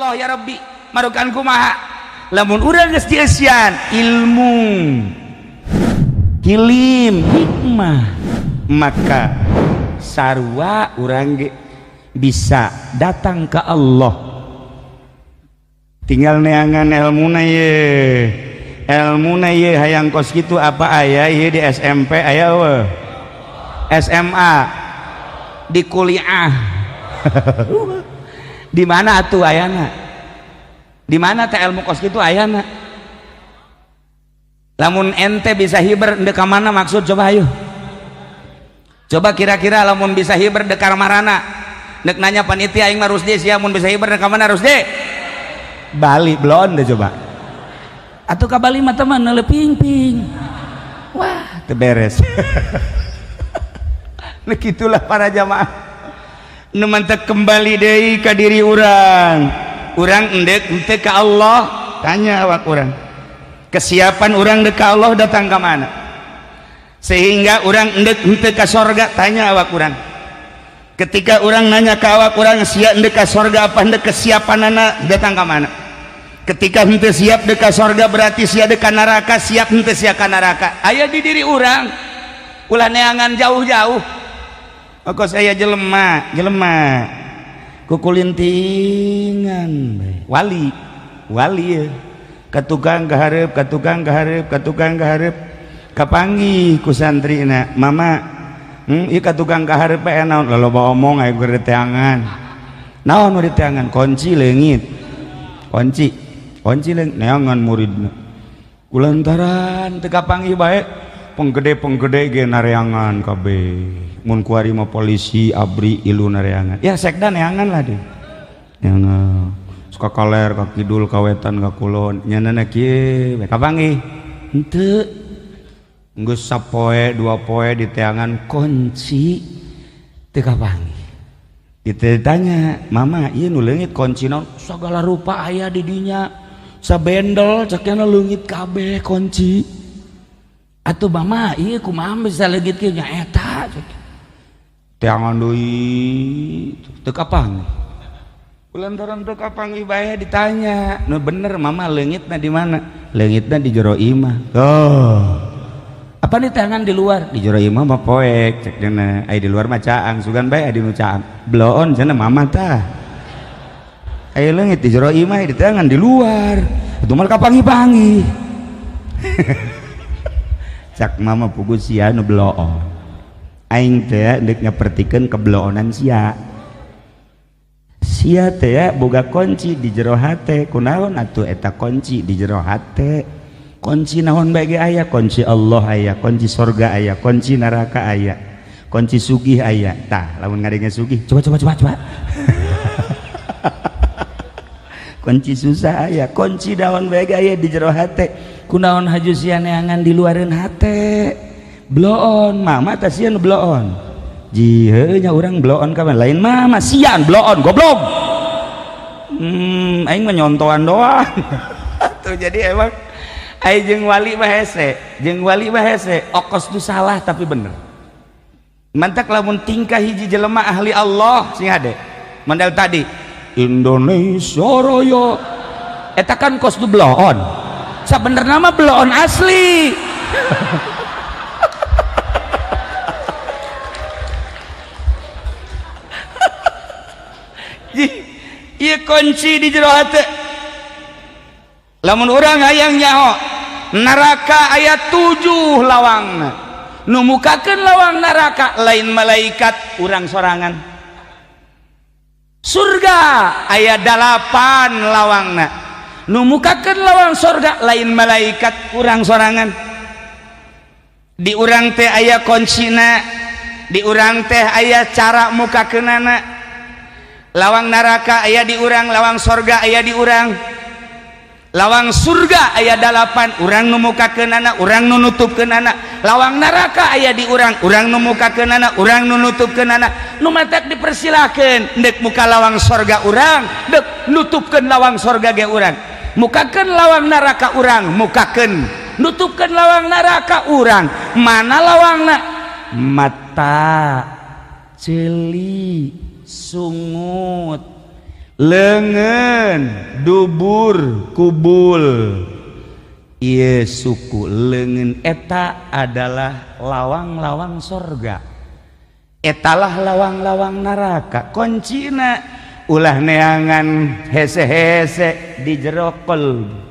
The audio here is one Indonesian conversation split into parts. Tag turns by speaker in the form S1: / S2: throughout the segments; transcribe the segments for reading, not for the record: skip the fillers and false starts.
S1: Allah ya Rabbi marukan kumaha lamun urang geus dieusian ilmu hilim hikmah maka sarua urang ge bisa datang ke Allah tinggal neangan ilmuna ye hayang kos kitu apa aya ye di SMP aya we SMA di kuliah di mana atuh ayana di mana teh ilmu kos kitu ayana lamun ente bisa hiber dek mana maksud coba ayo coba kira-kira lamun bisa hiber dek marana dek nanya panitia aing mah Rusdi sia mun bisa hiber dek mana Rusdi Bali belum deh coba atau ke Bali mah teman neleping-ping wah teberes nah gitulah para jamaah nu mantek kembali deui ka diri urang endek ente ka Allah tanya awak urang kesiapan urang dek ka Allah datang ke mana sehingga urang endek ente ka sorga tanya awak urang ketika urang nanya ka awak urang sia endek ka sorga apa endek kesiapanana datang ke mana ketika ente siap dek ka sorga berarti sia dek ka neraka siap ente sia ka neraka aya di diri urang ulah neangan jauh-jauh maka saya jelema kukulintingan wali ya katukang kaharep kapanggih ku santrina mama ieu katukang kaharep naon loba omong aya geur teangan naon nu diteangan kunci leungit kunci leungit neangan muridna kulantaran teu kapanggih bae penggede ge nareangan kabeh mun kuari mah polisi abri ilu nareangan ya sekda neangan lah deh neangan suka kaler ka kidul ka wetan ka kulon nyanana kieu kapanggih henteu geus sapoe dua poe diteangan kunci teu kapanggih ditanya mama ieu nu leungit kunci naon sagala rupa aya di dinya sabendel cekna leungit kabeh kunci atuh mama ieu kumaha bisa leungit kieu nya eta teangan deui teu kapanggih kulantaran teu kapanggih bae ditanya nu bener mama leungitna di mana leungitna di jero imah apa nih teangan di luar di jero imah mah poek cek cenah aya di luar mah caang sugan bae aya di nu caang bloon cenah mama tah aya leungit di jero imah di teangan di luar itu mah kapanggih-panggih cak mama puguh sia nu bloon aing teh deuk nyapertikeun kebloonan sia teh boga kunci di jero hate kunaon atuh eta kunci di jero hate kunci naon bae ge aya kunci Allah aya kunci surga aya kunci neraka aya kunci sugih aya tah lamun ngadengen sugih coba kunci susah aya kunci naon bae ge aya di jero hate kunaon haju sia neangan di luareun hate bloon mama teh sieun bloon jiheu nya urang bloon ka lain mama sian bloon goblok aing mah nyontoan doang tuh jadi emang ai jeung wali mah hese okos tu salah tapi bener mantak lamun tingkah hiji jelema ahli Allah sing hade mandal tadi Indonesia Raya eta kan kos tu bloon sabenerna mah bloon asli ieu kunci di jero hate lamun urang hayang nyaho neraka aya 7 lawangna nu mukakeun lawang neraka lain malaikat urang sorangan surga aya 8 lawangna nu mukakeun lawang surga lain malaikat urang sorangan di urang teh aya kuncina di urang teh aya cara mukakeunana lawang neraka aya di urang lawang surga aya di urang lawang surga aya 8 urang nu mukakeunana urang nu nutupkeunana lawang neraka aya di urang nu mukakeunana urang nu nutupkeunana nu matak dipersilakeun deuk muka lawang surga urang deuk nutupkeun lawang surga ge urang mukakeun lawang neraka urang mukakeun nutupkeun lawang neraka urang mana lawangna mata celi sungut lengan dubur kubul ieu suku leungeun eta adalah lawang-lawang sorga, etalah lawang-lawang neraka. Kuncina ulah neangan hese-hese di jero qalb.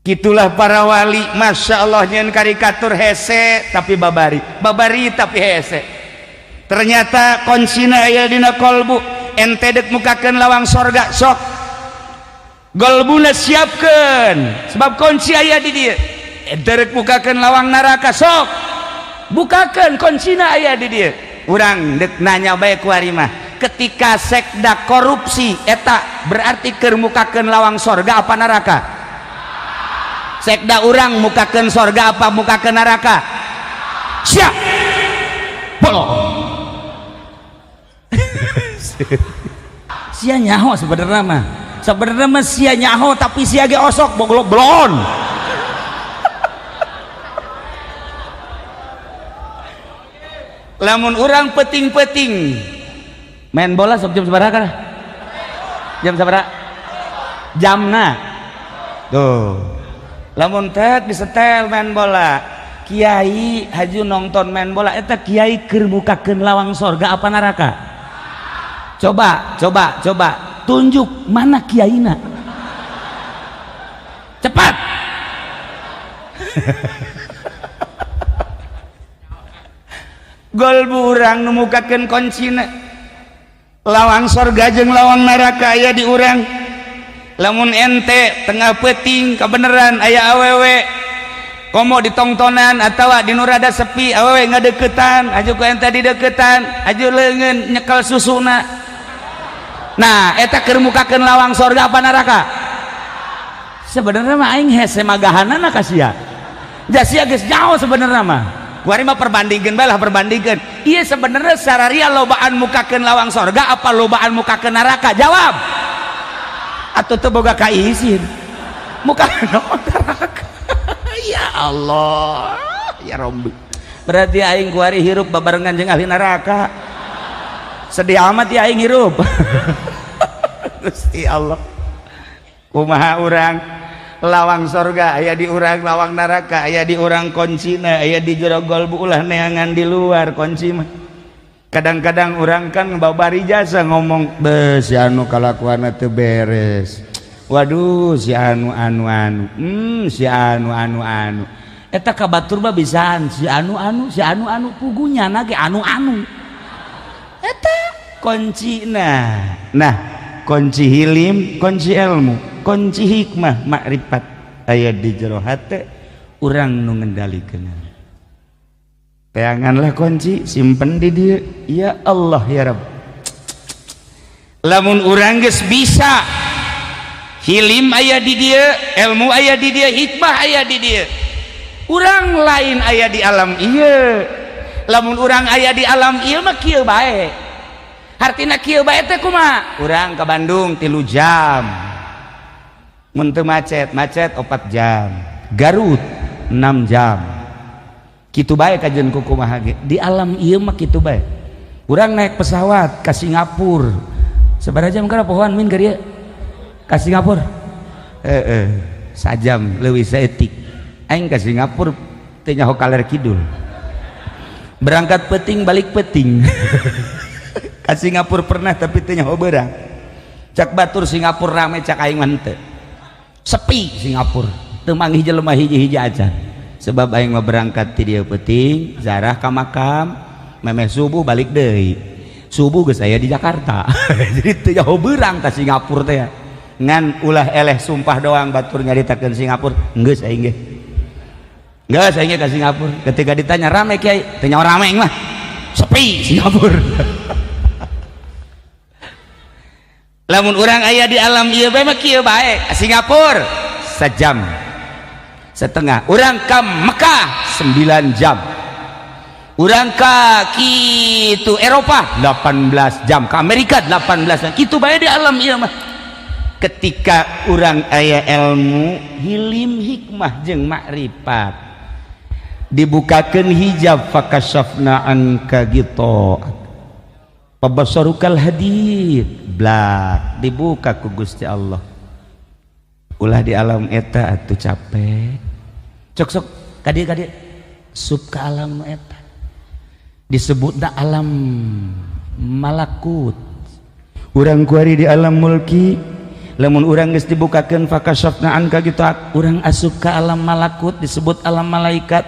S1: Gitulah para wali, masya Allah, nyen karikatur hese tapi babari, babari tapi hese. Ternyata kuncina aya dina qalbu. Ente dek mukakeun lawang sorga sok golbuna siapkeun sebab kunci aya di dieu. Ente dek mukakeun lawang neraka sok bukakeun kuncina aya di dieu. Urang dek nanya bae ku ari mah, ketika sekda korupsi eta berarti keur mukakeun lawang sorga apa neraka? Sekda urang mukakeun sorga apa mukakeun neraka? Siap polo sia nyaho sebenarnya mah sia nyaho tapi sia ge osok boglok blon. Lamun urang peting-peting main bola sok jam sabaraha kana? Jam sabaraha? Jamna tuh lamun teh disetel main bola kiai haju nonton main bola eta kiai keur mukakeun lawang sorga apa neraka? Coba tunjuk mana kiaina, cepat. Golbu urang nu mukakeun kuncina lawang sorga jeung lawang neraka aya di urang. Lamun ente tengah peuting kabeneran aya awewe komo ditongtonan atawa di nu rada sepi awewe ngadeukeutan aju ku ente dideuketan aju leungeun nyekel susuna. Nah eta keur mukakeun lawang sorga apa neraka? Sebenarnya mah aing hese magahanana ka sia. Da sia geus jauh sebenarnya mah. Kuari mah perbandingkeun bae lah perbandingkeun. Ieu sebenarnya sararia lobaan mukakeun lawang sorga apa lobaan mukakeun neraka? Jawab. Atuh teu boga kaisin. Mukakeun neraka. Ya Allah, ya Rabbi. Berarti aing kuari hirup babarengan jeung ahli neraka. Sedih amat ya aing hirup. Gusti Allah. Kumaha urang lawang sorga aya di urang lawang neraka aya di urang kuncina aya di jero golbu ulah neangan di luar kunci mah. Kadang-kadang urang kan babari jasa ngomong be si anu kalakuanna teu beres. Waduh si anu si anu eta kabatur mah bisaan si anu pugunya nage anu eta kuncina. Nah kunci hilim kunci ilmu kunci hikmah makrifat aya di jero hate urang nu ngendalikeun. Peanganlah kunci simpen di dieu. Ya Allah ya Rabb, lamun urang geus bisa hilim aya di dieu, ilmu aya di dieu, hikmah aya di dieu. Urang lain aya di alam ieu. Lamun urang aya di alam ieu mah kieu bae. Hartina kieu bae teh kumaha? Urang ka Bandung 3 jam. Mun teu macet 4 jam. Garut 6 jam. Kitu bae kajeun ku kumaha ge. Di alam ieu mah kitu bae. Urang naik pesawat ka Singapura. Sabaraha jam kana pohoan min ka dieu? Ka Singapura? Sajam leuwih saeutik. Aing ka Singapura teu nyaho kaler kidul. Berangkat peuting balik peuting. Ka Singapura pernah tapi teu nyaho beurang. Cak batur Singapura rame cak aing mah henteu. Sepi Singapura. Teu manggih jelema hiji-hiji acan. Sebab aing mah berangkat ti dieu peuting, zarah ka makam, memeh subuh balik deui. Subuh geus aya di Jakarta. Jadi teu nyaho beurang ka Singapura teh. Ngan ulah eleh sumpah doang batur nyaritakeun Singapura. Geus aing ge. Geus aing ge ka Singapura. Ketika ditanya rame kiai, teu nyaho rame mah. Sepi Singapura. Lamun urang aya di alam ieu bae mah kieu bae. Singapura 1 jam setengah. Urang ka Mekah 9 jam. Urang ka kitu Eropa 18 jam. Ka Amerika 18 jam. Kitu bae di alam ieu mah. Ketika urang aya ilmu, hilim, hikmah jeung makrifat, dibukakeun hijab fakashafna anka gitu. pabasarukal hadid blak dibuka ku Gusti Allah ulah di alam eta atuh capek cok sok kadi sub ka alam eta disebutna alam malakut urang kuari di alam mulki lamun urang geus dibukakeun fakashafna anka gitu urang asup ka alam malakut disebut alam malaikat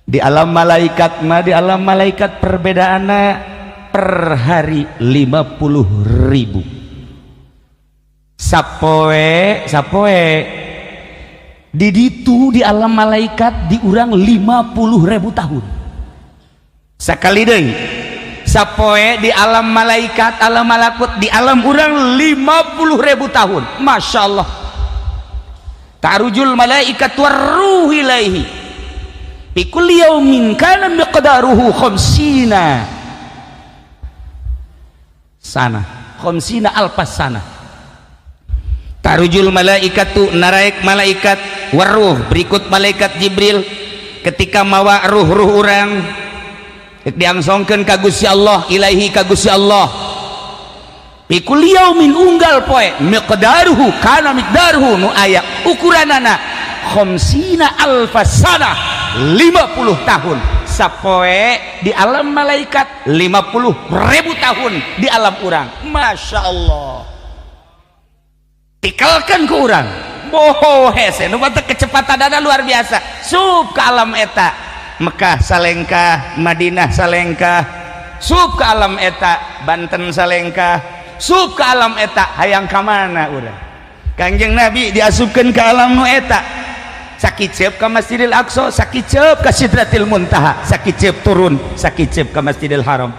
S1: di alam malaikat mah di alam malaikat perbedaanna per hari 50.000 sapoe di ditu di alam malaikat di urang 50.000 tahun sakali deui sapoe di alam malaikat alam malakut di alam urang 50.000 tahun Masya Allah ta'rujul malaikat warruh ilaihi fi kulli yaumin kana miqdaruhu khamsina alfas sana tarujul malaikatu naraik malaikat waruh berikut malaikat Jibril ketika mawa ruh urang diangsongkeun ka Gusti Allah ilaihi ka Gusti Allah fi kulli yaumin unggal poe miqdaruhu kana miqdaruhu nu aya ukuranana khamsina alfas sana 50 tahun sapoe di alam malaikat 50.000 tahun di alam urang Masya Allah tikalkan ke urang boho hese nu bata kecepatanana luar biasa sub ke alam eta Mekah salengkah Madinah salengkah sub ke alam eta Banten salengkah sub ke alam eta hayang ka mana urang Kangjeng Nabi diasupkeun ke alam nu eta sakicep ka Masjidil Aqsa sakicep ka Sidratil Muntaha sakicep turun sakicep ka Masjidil Haram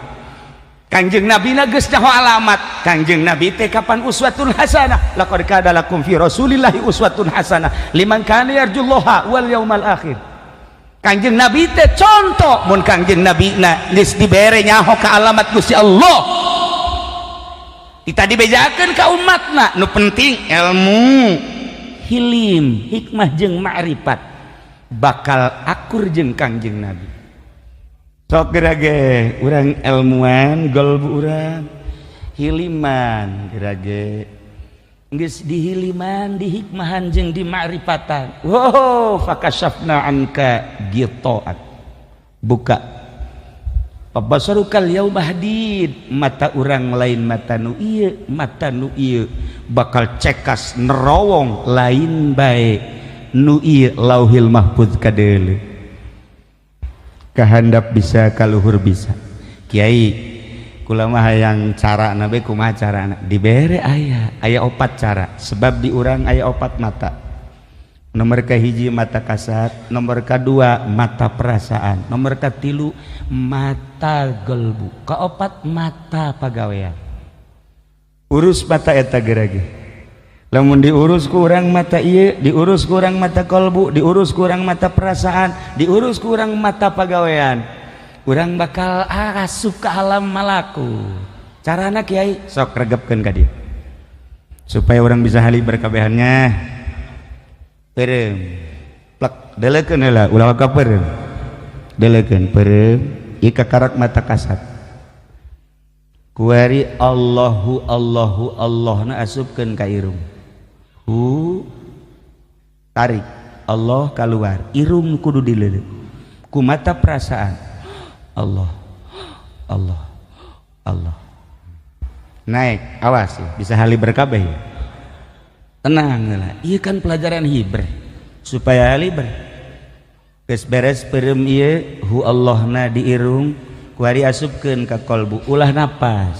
S1: Kangjeng Nabi na geus nyaho alamat Kangjeng Nabi teh kapan uswatun hasanah laqad kana lakum fi rasulillahi uswatun hasanah liman kana yarjullaha wal yaumal akhir Kangjeng Nabi teh contoh mun Kangjeng Nabi na geus dibere nyaho ka alamat Gusti Allah kita dibejakeun ka umatna nu penting ilmu hilim hikmah jeung ma'rifat bakal akur jeung Kangjeng Nabi sok gerage urang ilmuwan golbu urang hiliman gerage geus dihiliman dihikmahan jeung di ma'rifatan wow fakashafna anka gitaat buka pabasarukal yauma hadid mata urang lain mata nu ieu bakal cekas nerowong lain bae nu ieu lauhil mahfuz kadeuleu kahandap bisa kaluhur bisa kiai kula mah hayang carana bae kumaha carana dibere aya 4 cara sebab di urang aya 4 mata nomor kahiji mata kasat nomor kedua mata perasaan nomor katilu mata golbu kaopat mata pagawean urus mata eta gerage lamun diurus ku urang mata ieu diurus ku urang mata kolbu diurus ku urang mata perasaan diurus ku urang mata pagawean urang bakal asup ka alam malaku carana kiai sok regepkeun ka dieu supaya urang bisa hali berkabehannya perem plek delekeun heula ulah ka perem delekeun perem ieu karak mata kasat kuari Allahu na asupkeun ka irung tarik Allah keluar irung kudu dileuleuh ku mata perasaan Allah naik awas ya bisa hali berkabeh ya tenang lah iya kan pelajaran hiber supaya hali geus beres perem ieu hu Allahna di irung kuari asupkeun ka kolbu ulah napas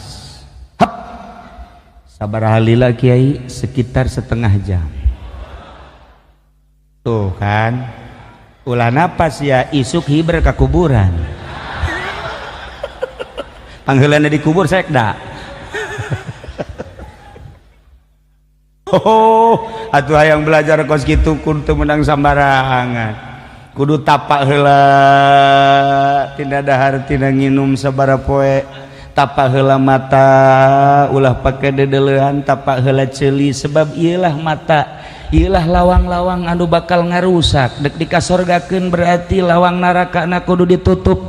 S1: hap sabaraha lila kiai sekitar setengah jam tuh kan ulah napas ya isuk hiber ka kuburan pangheulana di kubur sekda atuh hayang belajar kos kitu kudu menang sambarangan kudu tapak heula tina dahar tina nginum sabara poe tapak heula mata ulah pake dedeleuhan tapak heula ceuli sebab ieulah mata ieulah lawang-lawang anu bakal ngarusak dek dikasorgakeun berarti lawang narakana kudu ditutup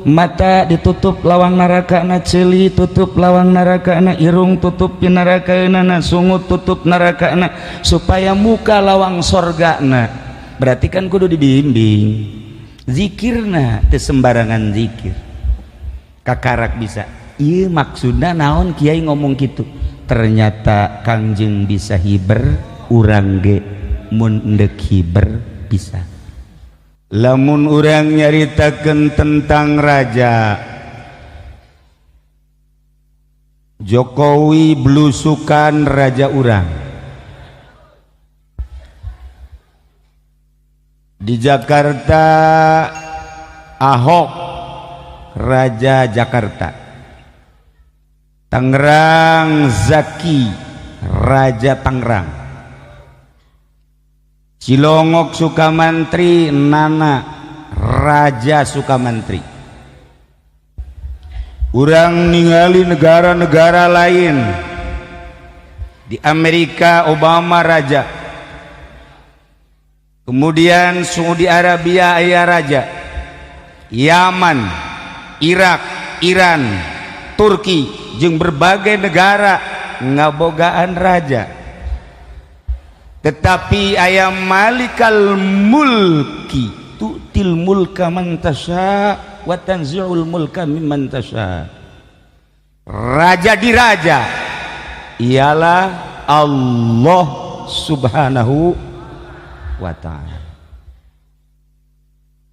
S1: mata ditutup lawang narakana, celi tutup lawang narakana, irung tutup pinarakana, sungut tutup narakana, supaya muka lawang sorgana. Berarti kan kudu dibimbing zikirna, teu sembarangan zikir kakarak bisa. Iya maksudna naon kiai ngomong gitu, ternyata Kangjeng bisa hiber, urang ge mun endek hiber bisa. Lamun urang nyaritakeun tentang raja Jokowi belusukan raja urang di Jakarta, Ahok raja Jakarta, Tangerang Zaki raja Tangerang, Cilongok Sukamantri Nana raja Sukamantri. Urang ningali negara-negara lain, di Amerika Obama raja, kemudian Saudi Arabia aya raja, Yaman, Irak, Iran, Turki jeung berbagai negara ngabogaan raja. Tetapi ayam malikal mulki tu'til mulka man tasya wa tanzi'ul mulka mimman tasya. Raja di raja ialah Allah subhanahu wa ta'ala.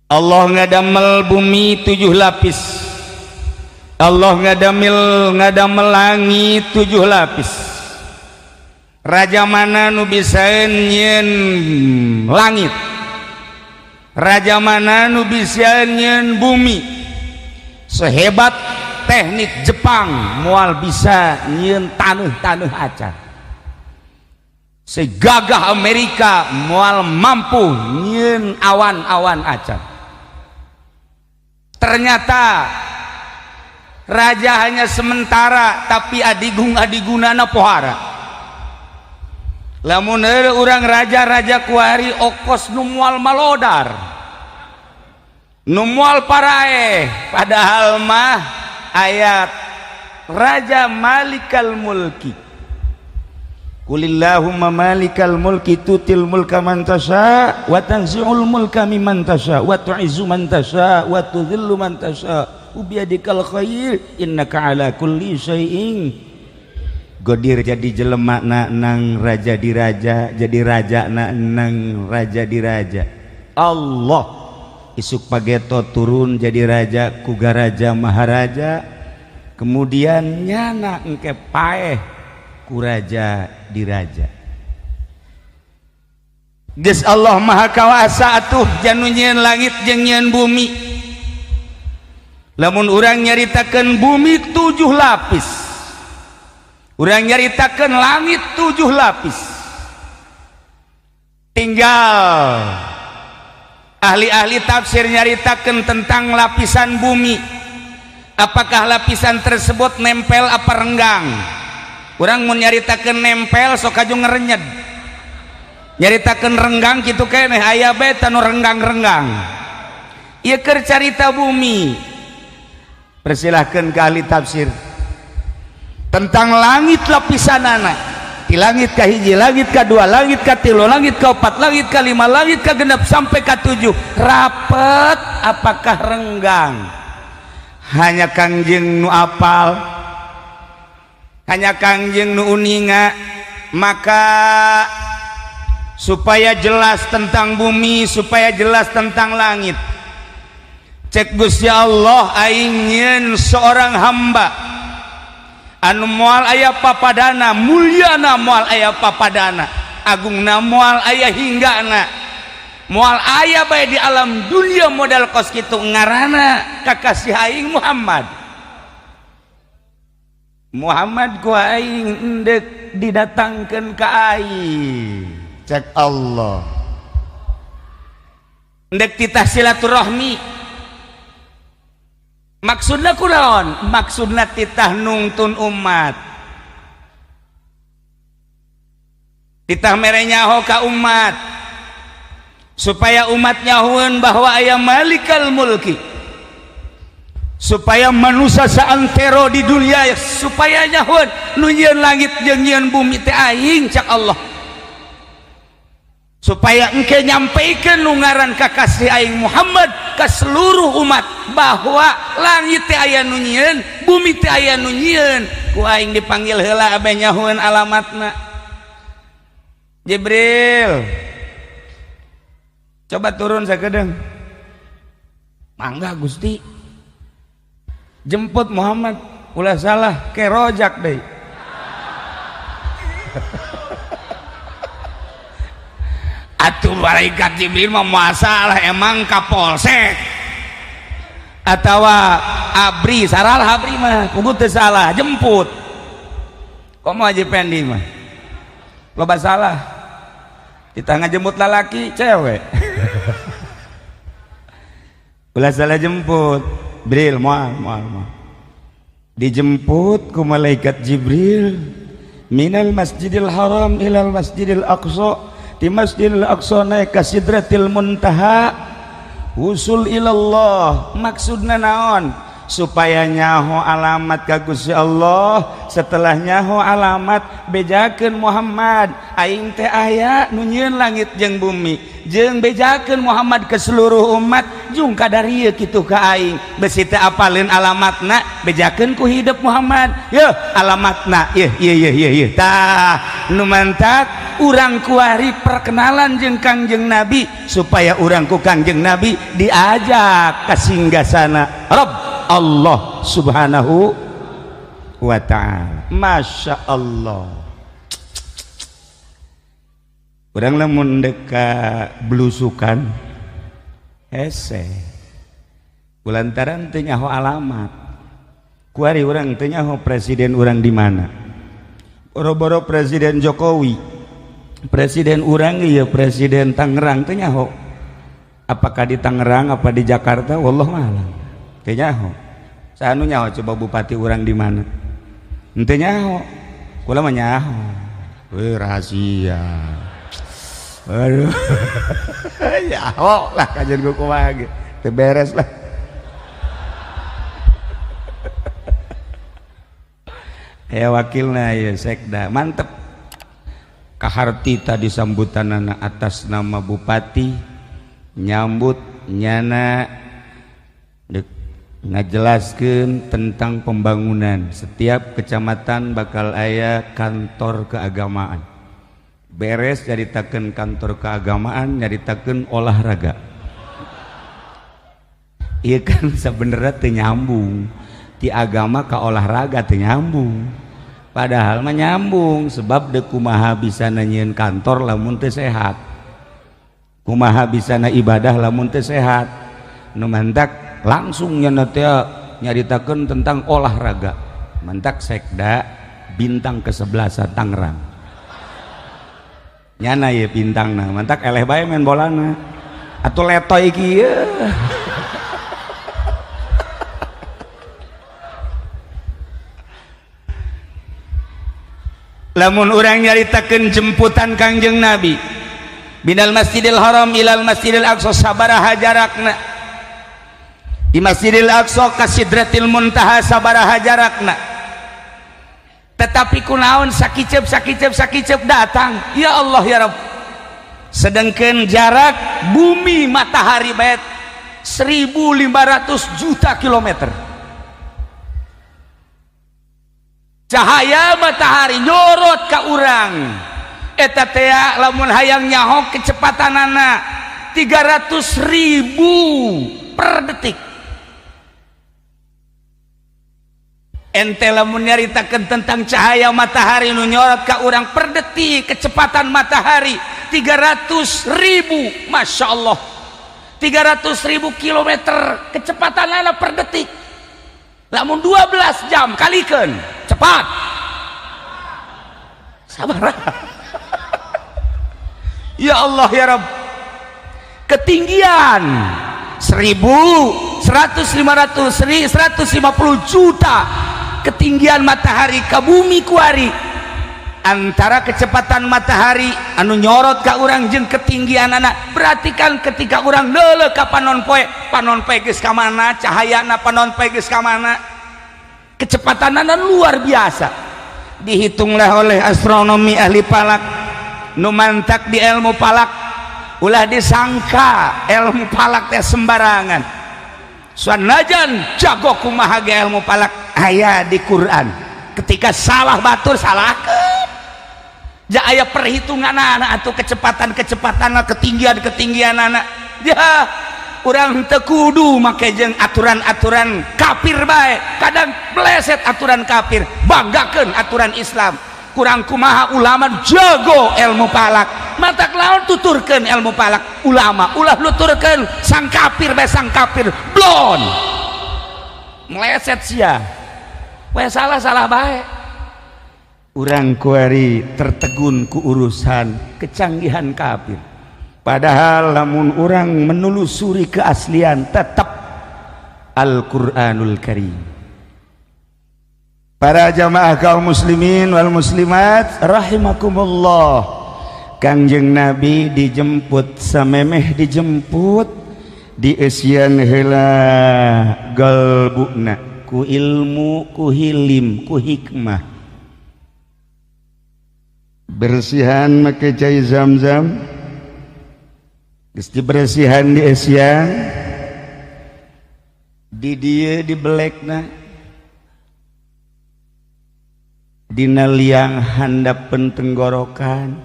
S1: Allah ngadamel bumi 7 lapis, Allah ngadamel langit 7 lapis. Raja mana nu bisa nyeun langit, raja mana nu bisa nyeun bumi. Sehebat teknik Jepang moal bisa nyeun taneuh-taneuh acan, segagah Amerika moal mampu nyeun awan-awan acan. Ternyata raja hanya sementara, tapi adigung-adigunana pohara. Lamun urang raja-raja kuari okos nu moal malodar, nu moal parae, padahal mah ayat raja malikal mulki. Qulillahumma malikal mulki tutil mulka man tasya wa tanzi'ul mulka mimman tasya wa tu'izzu man tasya wa tudhillu man tasya wa biyadikal khair innaka ala kulli syai'in godir. Jadi jelema nang raja di raja, jadi raja nang raja di raja. Allah isuk pageto turun jadi raja kuga raja maharaja, kemudian nyana engke paeh ku raja di raja. Geus Allah maha kawasa atuh janu nyieun langit jeung nyieun bumi. Lamun urang nyaritakeun bumi 7 lapis, urang nyaritakeun langit 7 lapis, tinggal ahli-ahli tafsir nyaritakeun tentang lapisan bumi. Apakah lapisan tersebut nempel apa renggang? Urang mun nyaritakeun nempel sok aju ngerenyed, nyaritakeun renggang kitu keneh aya bae tanu renggang-renggang. Ieu keur carita bumi. Persilahkeun ka ahli tafsir tentang langit lapisanana, ti langit ka hiji, langit ka dua, langit ka tilu, langit ka opat, langit ka lima, langit ka genep sampai ka 7 rapet apakah renggang? Hanya Kangjeng nu apal, hanya Kangjeng nu uninga. Maka supaya jelas tentang bumi, supaya jelas tentang langit, cek Gusti Allah aing nyieun seorang hamba anu moal aya papadana, mulyana moal aya papadana, agungna moal aya hinggana, moal aya bae di alam dunia modal kos kitu. Ngaranna kakasih aing Muhammad. Muhammad ku aing endek didatangkeun ka aing, cek Allah endek titah silaturahmi. Maksudna kunaon? Maksudna titah nungtun umat, titah mere nyaho ka umat supaya umat nyahueun bahwa aya malikal mulki, supaya manusia saantero di dunia supaya nyahoan nu nyieun langit jeung nyieun bumi teh aing cak Allah, supaya engke nyampaikan nu ngaran kakasih aing Muhammad ka seluruh umat bahwa langit teh aya nu nyieun bumi teh aya nu nyieun ku aing dipanggil heula abeh nyahoan alamatna. Jibril coba turun sakedeung. Mangga Gusti. Jemput Muhammad, ulah salah ke rojak deh. Atuh malaikat Jibril mah masalah emang kapolsek atawa abri saralah abri mah kudu teu salah jemput. Komo aja pendi mah loba salah kita ngajemput lalaki cewek. Ulah salah jemput Jibril moal dijemput ku malaikat Jibril minal masjidil haram ilal masjidil aqsa, di masjidil aqsa naik ka sidratil muntaha usul ilallah. Maksudna naon? Supaya nyaho alamat ka Gusti Allah, setelah nyaho alamat bejakeun Muhammad aing teh aya nu nyieun langit jeung bumi, jeung bejakeun Muhammad ke seluruh umat jung kadarieu kitu ka aing besi teh apaleun alamatna bejakeun ku hidup Muhammad. Yeuh alamatna ieu tah nu mantap urang kuari perkenalan jeung Kangjeng Nabi supaya urang ku Kangjeng Nabi diajak ka singgasana Rabb Allah subhanahu wa ta'ala. Masya Allah. Urang lamun deka belusukan hese kulantaran teu nyaho alamat kuari urang teu nyaho presiden urang di mana. Boro-boro presiden Jokowi presiden urang ieu presiden Tangerang teu nyaho apakah di Tangerang apa di Jakarta wallahu a'lam teu nyaho. Sanu nyaho coba bupati urang di mana? Henteu nyaho. Kula mah nyaho. Weh rahasia. Aduh. Nyaho lah kajian gua kumaha ge. Teu beres lah. Ya wakilna ya sekda mantep. Kaharti tadi sambutanana atas nama bupati nyambut nyana ngajelaskeun tentang pembangunan setiap kecamatan bakal aya kantor keagamaan. Beres nyaritakeun kantor keagamaan, nyaritakeun olahraga. Ieu kan sebenarnya teu nyambung ti agama ka olahraga teu nyambung. Padahal mah nyambung sebab deuk kumaha bisa nyieun kantor lamun teu sehat. Kumaha bisa ibadah lamun teu sehat. Nu mantak langsung nyaritakeun tentang olahraga. Mantak sekda bintang ke-11 Tangerang. Nyana ye bintangna, mantak eleh bae main bolana. Atuh letoy kieu. Lamun urang nyaritakeun jemputan Kangjeng Nabi minal masjidil haram ilal masjidil aqsa sabaraha jarakna. Di Masjidil Aqsa ka Sidratil Muntaha sabaraha jarakna. Tetapi kunaon sakicep datang. Ya Allah ya Rabb. Sedengkeun jarak bumi matahari bae 1500 juta kilometer. Cahaya matahari nyorot ka urang. Eta teh lamun hayang nyaho kecepatanana 300.000 per detik. Ente lamun nyaritakeun tentang cahaya matahari nu nyorot ka urang per detik kecepatan matahari 300.000, Masya Allah 300.000 kilometer kecepatanana per detik. Lamun 12 jam kalikeun cepat sabar. Ya Allah ya Rabb, ketinggian 1.150 juta ketinggian matahari ke bumi kuari antara kecepatan matahari anu nyorot ka urang jeung ketinggian anak. Perhatikan ketika urang neuleuh ka panon poe geus ka mana, cahayana panon poe geus ka mana, kecepatanana luar biasa. Dihitunglah oleh astronomi ahli palak nu mantak di ilmu palak, ulah disangka ilmu palak teh sembarangan. Sanajan jago kumaha ge ilmu palak aya di Quran. Ketika salah batur salahkeun. Ja aya perhitungan anak atuh kecepatan-kecepatan ketinggian anak. Ya urang teu kudu make jeung aturan-aturan kafir bae. Kadang meleset aturan kafir, banggakeun aturan Islam. Kurang kumaha ulama jago ilmu palak. Matak laon tuturkeun ilmu palak ulama, ulah nuturkeun sang kafir bae sang kafir blon. Meleset sia. We salah bae. Urang kuari tertegun ku urusan kecanggihan kafir. Padahal lamun urang menelusuri keaslian tetap Al-Qur'anul Karim. Para jamaah kaum muslimin wal muslimat rahimakumullah, Kangjeng Nabi dijemput samemeh dijemput dieusian heula galbuna ku ilmu, ku hilim, ku hikmah. Bersihan make cai Zam-Zam, geus dibersihan dieusian di dieu dibelekna dina liang handapeun tenggorokan,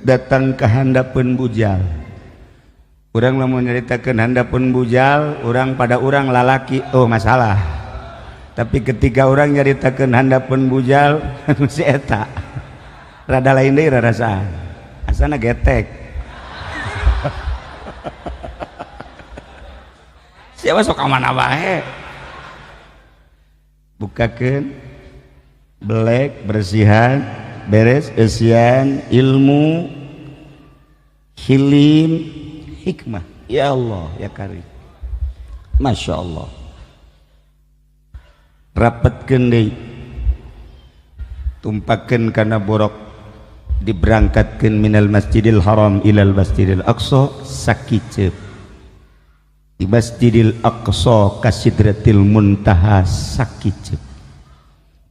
S1: datang ke handapeun bujal. Urang lamun nyaritakeun handapeun bujal, urang pada urang lalaki oh masalah. Tapi ketika urang nyaritakeun handapeun bujal anu si eta rada lain deui rasaan. Asana getek. Siapa sok ka mana bae? Bukakeun belek bersihan beres eusian ilmu hilim hikmah. Ya Allah ya Karim, Masya Allah. Rapetkeun deui, tumpakeun kana borok, diberangkatkeun minal Masjidil Haram ilal Masjidil Aqsa sakiceub. Di Masjidil Aqsa ka Sidratil Muntaha sakiceub.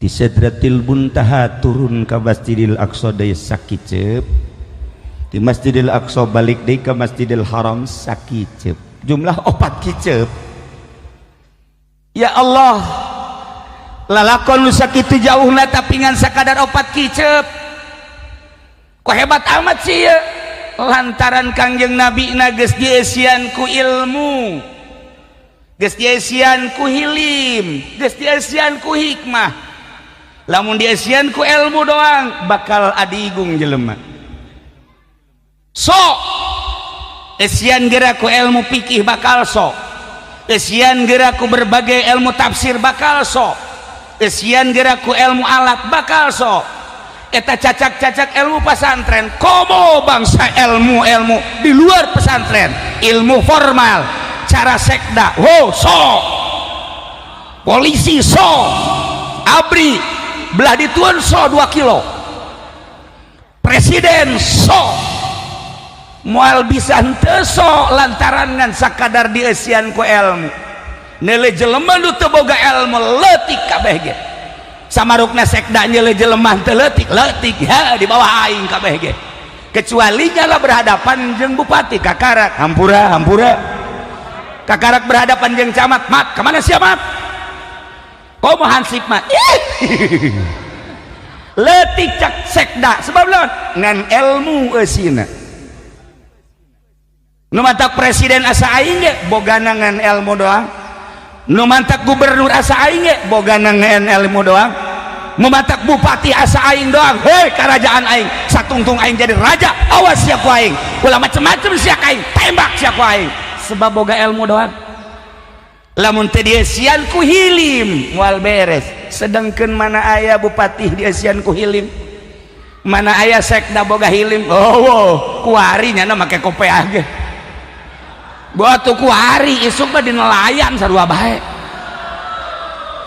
S1: Di Sidratil Muntaha turun ka Masjidil Aqsa deui sakiceub. Di Masjidil Aqsa balik deui ka Masjidil Haram sakiceub. Jumlah 4 kiceub. Ya Allah, lalakon nu sakitu jauhna tapi ngan sakadar 4 kiceub. Kok hebat amat sih ya? Lantaran Kangjeng Nabi na geus dieusian ku ilmu, geus dieusian ku hilim, geus dieusian ku hikmah. Lamun dieusian ku ilmu doang bakal adigung jelema. Sok eusian geura ku ilmu fikih bakal sok. Eusian geura ku berbagai ilmu tafsir bakal sok. Eusian geura ku ilmu alat bakal sok. Eta cacak-cacak ilmu pesantren, komo bangsa ilmu di luar pesantren, ilmu formal, cara sekda, polisi abri belah dituan 2 kilo, presiden moal bisa henteu lantaran ngan sakadar dieusian ku ilmu. Neuleuh jelema nu teu boga ilmu leutik kabeh ge. Samarukna sekda nyele jelemah teu leutik ya di bawah aing kabeh ge. Kecuali nyala berhadapan jeung bupati kakarak hampura kakarak berhadapan jeung camat mat ka mana sia mat komo hansip mat leutik cak sekda sebab naon ngan ilmu eusina. Nu mantak presiden asa aing ge bogana ngan ilmu doang. Nu mantak gubernur asa aing ge bogana ngan ilmu doang. Nu mantak bupati asa aing doang. Hei kerajaan aing satungtung aing jadi raja, awas sia ku aing. Ulah macem-macem sia ka aing, tembak sia ku aing. Sebab boga ilmu doang. Lamun teu dieusian ku hilim moal beres. Sedengkeun mana aya bupati dieusian ku hilim, mana aya sekda boga hilim. Kuari nyana make kopiah ge. Buat tuh kuari isuk mah di nelayan sarua bae.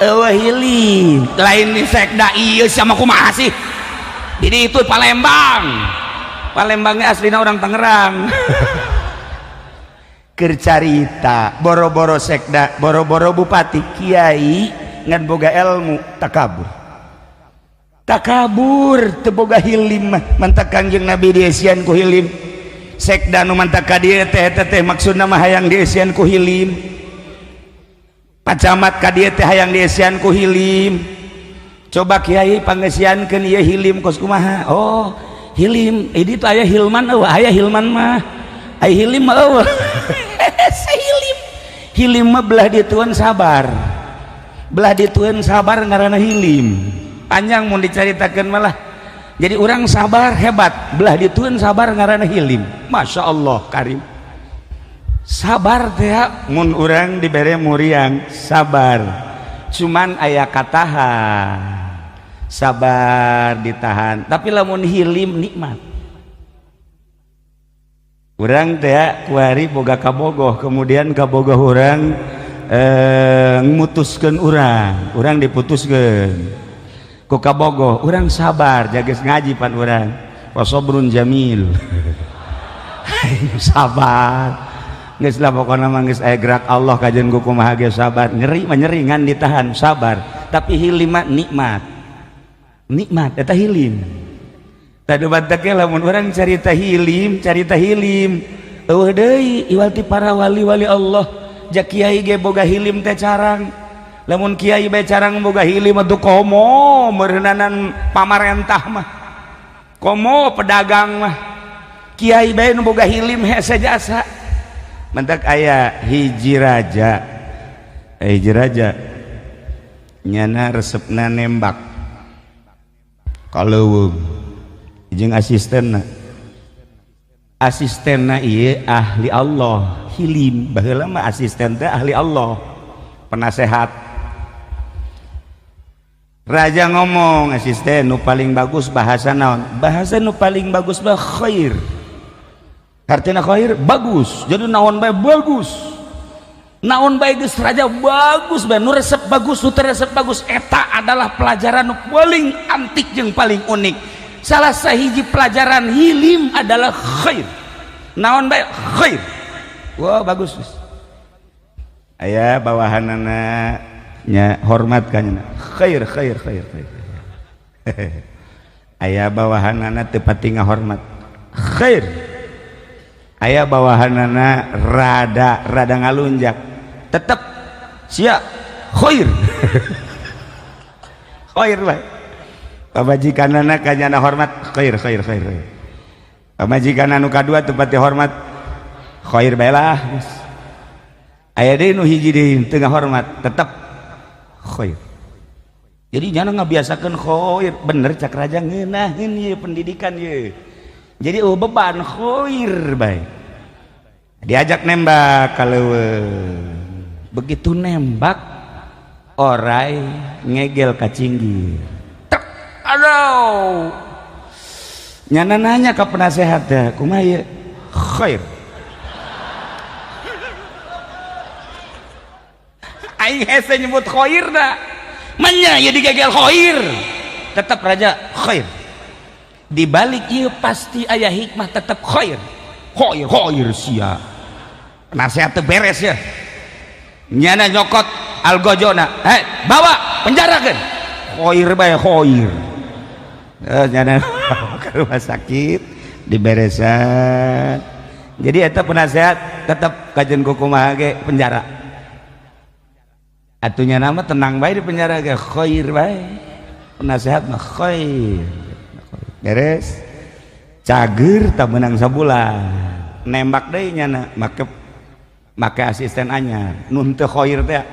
S1: hilim lain di sekda iya sama kumaha sih jadi itu Palembangnya aslinya orang Tangerang kercarita boro-boro sekda boro-boro bupati kiai ngan boga ilmu takabur teboga hilim mantak Kangjeng Nabi diesian ku hilim sekda nu mantak ka dieu teh maksudna mah hayang diesian ku hilim pacamat ka dieu teh hayang diesian ku hilim coba kiai pangesiankeun ieu hilim kos kumaha oh hilim ini tuh aya hilman eueuh aya hilman mah aya hilim mah eueuh hilim mah belah ditueun sabar ngaranna hilim panjang mun dicaritakeun malah jadi orang sabar hebat belah ditueun sabar ngaranna hilim Masya Allah karim sabar teh mun urang dibere muriang sabar cuman aya kataha sabar ditahan tapi lamun hilim nikmat urang teh kuari boga kabogoh kemudian kabogoh urang mutuskeun urang diputuskeun ku kabogoh urang sabar jages ngaji pan urang wasobrun jamil sabar geus lah pokona mah geus aya gerak Allah kajen ku kumaha ge sabar nyeri mah nyeri ngan ditahan sabar tapi hilim mah nikmat eta hilim tadi bantek lamun urang carita hilim eueuh deui iwati para wali-wali Allah jak kiai ge boga hilim teh carang lamun kiai bae carang boga hilim atuh komo meureunanan pamarentah mah komo pedagang mah kiai bae nu boga hilim hese jasa mentak aya hiji raja nyana resepna nembak kaleuweung jeung asistenna ieu ahli Allah hilim baheula mah asisten teh ahli Allah penasehat raja ngomong asisten nu paling bagus bahasa naon bahasa nu paling bagus mah khair artina khair bagus jadi naon bae bagus naon bae geus raja bagus bae nu resep bagus nu resep bagus eta adalah pelajaran nu paling antik jeung paling unik salah sahiji pelajaran hilim adalah khair naon bae khair wah bagus aya bawahanana nya hormat kan khair aya bawahanana teu pati ngahormat khair aya bawahanana rada ngalunjak tetep sia khair khair bae pamajikanana kanyana hormat khair pamajikan anu kadua teu pati hormat khair bae lah aya deui nu hiji deui teu ngahormat tetep khair jadi nyana ngabiasakeun khair bener cak raja ngeunaheun ieu pendidikan ieu jadi beban khair bae diajak nembak kaleuweung begitu nembak orai ngegel ka cinggir aduh nyana nanya ke penasehat teh kumaha ieu khair aing hese nyebut khair da manya ya digegel khair tetap raja khair dibalik ieu pasti aya hikmah tetap khair sia penasehat teh beres ya nyana nyokot algojona bawa penjarakeun khair bae khair nyana ke rumah sakit diberesan jadi eta penasehat tetap kajen kumaha ge penjara atunya nama tenang bae di penjara ge khair bae penasehat mah khair beres cager tak menang sabulan nembak deui nyana make asisten anyar nun teu khair teh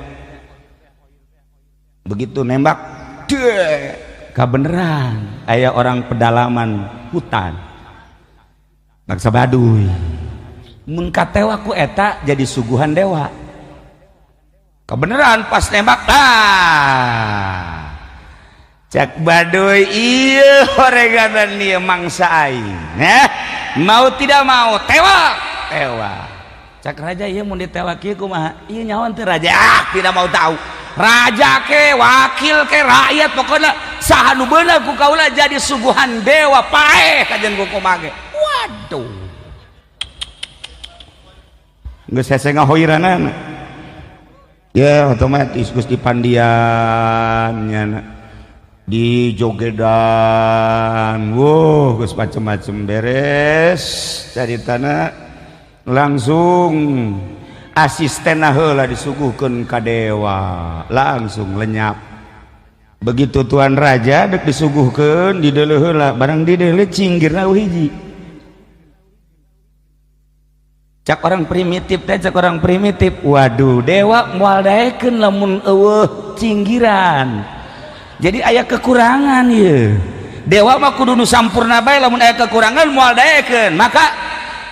S1: begitu nembak kabeneran aya orang pedalaman hutan maksa baduy mun katewa ku eta jadi suguhan dewa kebeneran pas nembak cak baduy iya horeganan ieu mangsa aing mau tidak mau tewak cak raja ieu mun ditewak ieu kumaha ieu nyawan teh raja tidak mau tahu raja ke wakil ke rakyat pokoknya saha nu beunang ku kaula jadi suguhan dewa paeh kajen kumaha ge. Waduh geus hese ngahoiranana ya otomatis geus dipandian nya di jogedan geus macem-macem beres caritana langsung asisten heula disuguhkeun ka dewa langsung lenyap. Begitu tuan raja dek disuguhkeun dideuleu heula barang dideuleu cinggirna hiji cak orang primitif teh cak orang primitif waduh dewa moal daekeun lamun eueuh cinggiran jadi aya kekurangan ya dewa mah kudu nu sampurna bae lamun aya kekurangan moal daekeun maka